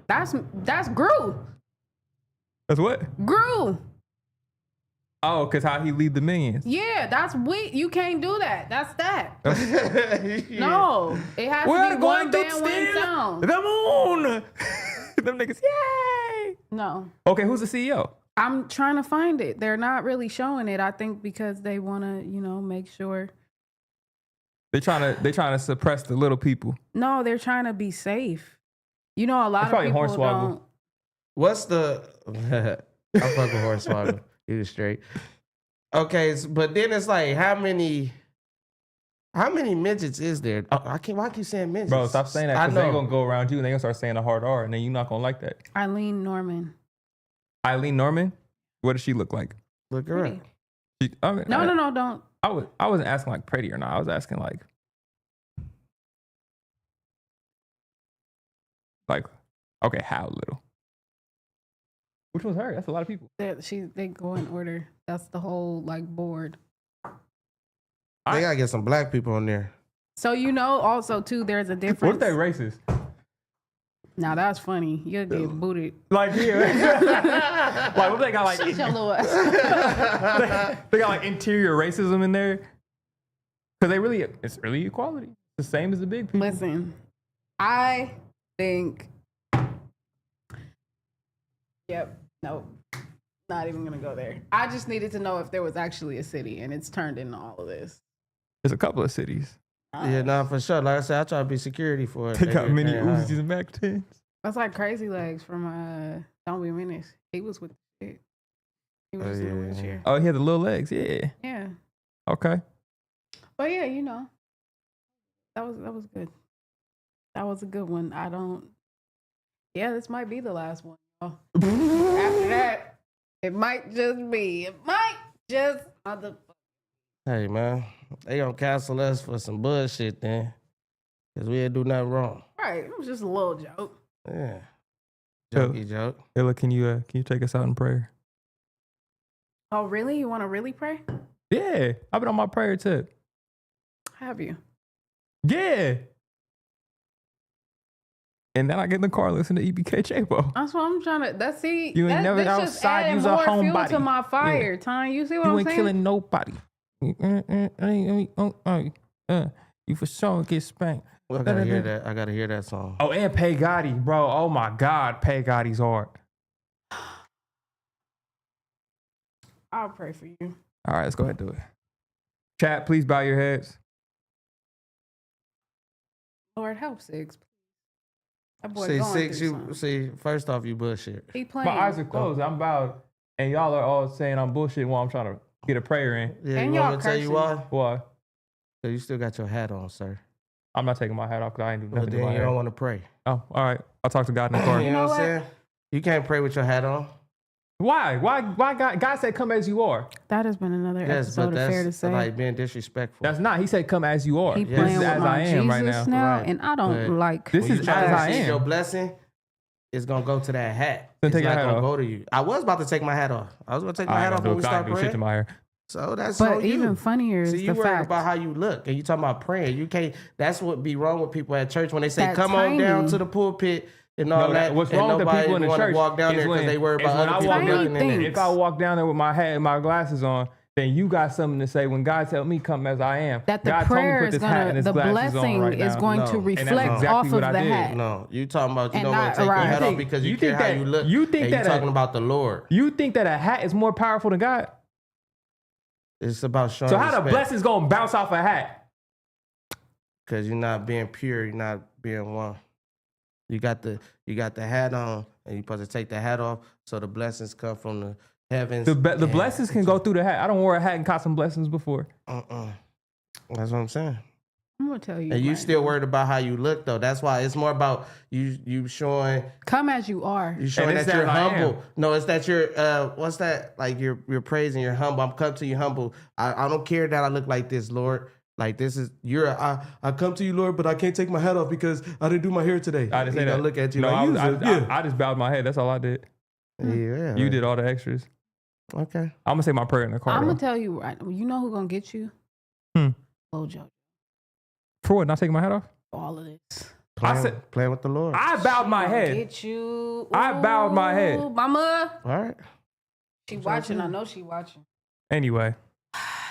That's Gru. That's what? Gru. Oh, because how he lead the minions. Yeah, that's weak. You can't do that. That's that. Yeah. No, it has to be one band, one sound. The moon. Them niggas, yay. No. Okay, who's the CEO? I'm trying to find it. They're not really showing it. I think because they want to, make sure. They trying to suppress the little people. No, they're trying to be safe. A lot of people don't. What's the? I fuck with Hornswoggle. He was straight. Okay, but then it's like, how many midgets is there? Oh, why I keep saying midgets? Bro, stop saying that because they ain't gonna go around you and they gonna start saying a hard R and then you're not gonna like that. Eileen Norman. Eileen Norman? What does she look like? Look her up. No, don't. I wasn't asking like pretty or not. I was asking like, okay, how little? Which one's her? That's a lot of people. They go in order. That's the whole board. They gotta get some black people on there. So also too, there's a difference. What if they racist? Now that's funny. You'll get booted. Like yeah. Like what if they got like Shut your little ass. they got like interior racism in there? Because it's really equality. The same as the big people. Listen, I think. Yep. Nope. Not even gonna go there. I just needed to know if there was actually a city, and it's turned into all of this. There's a couple of cities. Yeah, no, for sure. Like I said, I try to be security for it. They got many Uzis and Mac 10s. That's like Crazy Legs from Don't Be Menace. He was with the shit. He was in a wheelchair. Oh, he had the little legs. Yeah. Yeah. Okay. But yeah, that was good. That was a good one. Yeah, this might be the last one. After that, it might just be. Hey, man, they gonna cancel us for some bullshit then. Because we didn't do nothing wrong. Right, it was just a little joke. Yeah. Jokey joke. Ella, can you take us out in prayer? Oh, really? You want to really pray? Yeah, I've been on my prayer tip. Have you? Yeah. And then I get in the car and listen to EBK Chapo. That's what I'm trying to. That's see. You ain't never outside. Use a homebody to my fire, yeah. Time. You see what I'm saying? You ain't killing nobody. You for sure get spanked. Well, I gotta hear that. I gotta hear that song. Oh, and Pay Gotti, bro. Oh my God, Pay Gotti's hard. I'll pray for you. All right, let's go ahead and do it. Chat, please bow your heads. Lord, help Six. That boy see, first off, you bullshit. He playing. My eyes are closed. I'm bowed, and y'all are all saying I'm bullshit while I'm trying to get a prayer in. Yeah, and you want me to tell you why? Why? Because you still got your hat on, sir. I'm not taking my hat off because I ain't do nothing. Well, then you don't want to pray. Oh, all right. I'll talk to God in the car. You know what I'm saying? You can't pray with your hat on. Why? Why God said come as you are? That has been another episode of Fair to Say. Like being disrespectful. That's not. He said come as you are. He playing with my Jesus right now. And I don't like. This is as I am. Your blessing is going to go to that hat. Then it's take not your hat going to off. go to you. I was about to take my hat off. I was going to take my hat off when we start praying. Shit to my hair. So that's but even funnier is you the worried fact about how you look and you talking about praying. You can't. That's what be wrong with people at church when they say that come on down to the pulpit and all that. What's wrong with the people in the church? Walk down there because they worry about other people looking in there. If I walk down there with my hat and my glasses on, then you got something to say when God tell me come as I am. That the God prayer is gonna, the blessing is going to reflect off of the hat. No, you talking about you don't want to take your hat off because you care how you look. You think that talking about the Lord. You think that a hat is more powerful than God? It's about showing. So how the blessings gonna bounce off a hat? Because you're not being pure. You're not being one. You got the hat on, and you're supposed to take the hat off, so the blessings come from the heavens. The blessings can go through the hat. I don't wear a hat and caught some blessings before. That's what I'm saying. I'm gonna tell you. And you still worried about how you look though. That's why it's more about you showing. Come as you are. You showing that you're humble. No, it's that you're what's that? Like you're praising. You're humble. I'm come to you humble. I don't care that I look like this, Lord. Like this is I come to you, Lord, but I can't take my hat off because I didn't do my hair today. I didn't say that. Look at you. No, like, I just bowed my head. That's all I did. Yeah. You did all the extras. Okay. I'm gonna say my prayer in the car. I'm gonna tell you right. You know who's gonna get you? Lojo. For what? Not taking my hat off? All of this. Playing with the Lord. I bowed my head. Get you. I bowed my head. Mama. All right. She watching. I know she watching. Anyway.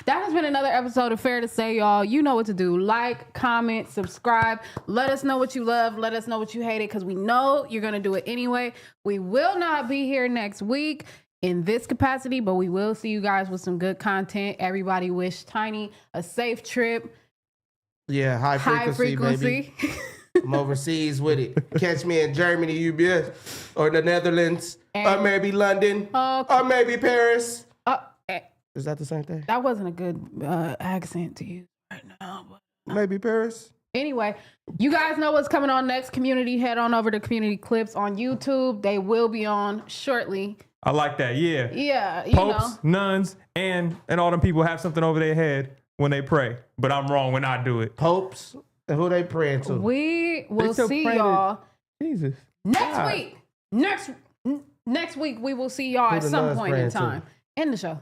That has been another episode of Fair to Say, y'all. You know what to do. Like, comment, subscribe. Let us know what you love. Let us know what you hated, because we know you're going to do it anyway. We will not be here next week in this capacity, but we will see you guys with some good content. Everybody wish Tiny a safe trip. Yeah, high frequency. Baby. I'm overseas with it. Catch me in Germany, UBS, or the Netherlands, or maybe London, or maybe Paris. Is that the same thing? That wasn't a good accent to use right now. But maybe Paris. Anyway, you guys know what's coming on next. Community, head on over to Community Clips on YouTube. They will be on shortly. I like that. Yeah. Yeah. Popes, nuns, and all them people have something over their head when they pray. But I'm wrong when I do it. Popes? And who they praying to? We will see y'all Jesus. next week. Next week we will see y'all at some point in time. End the show.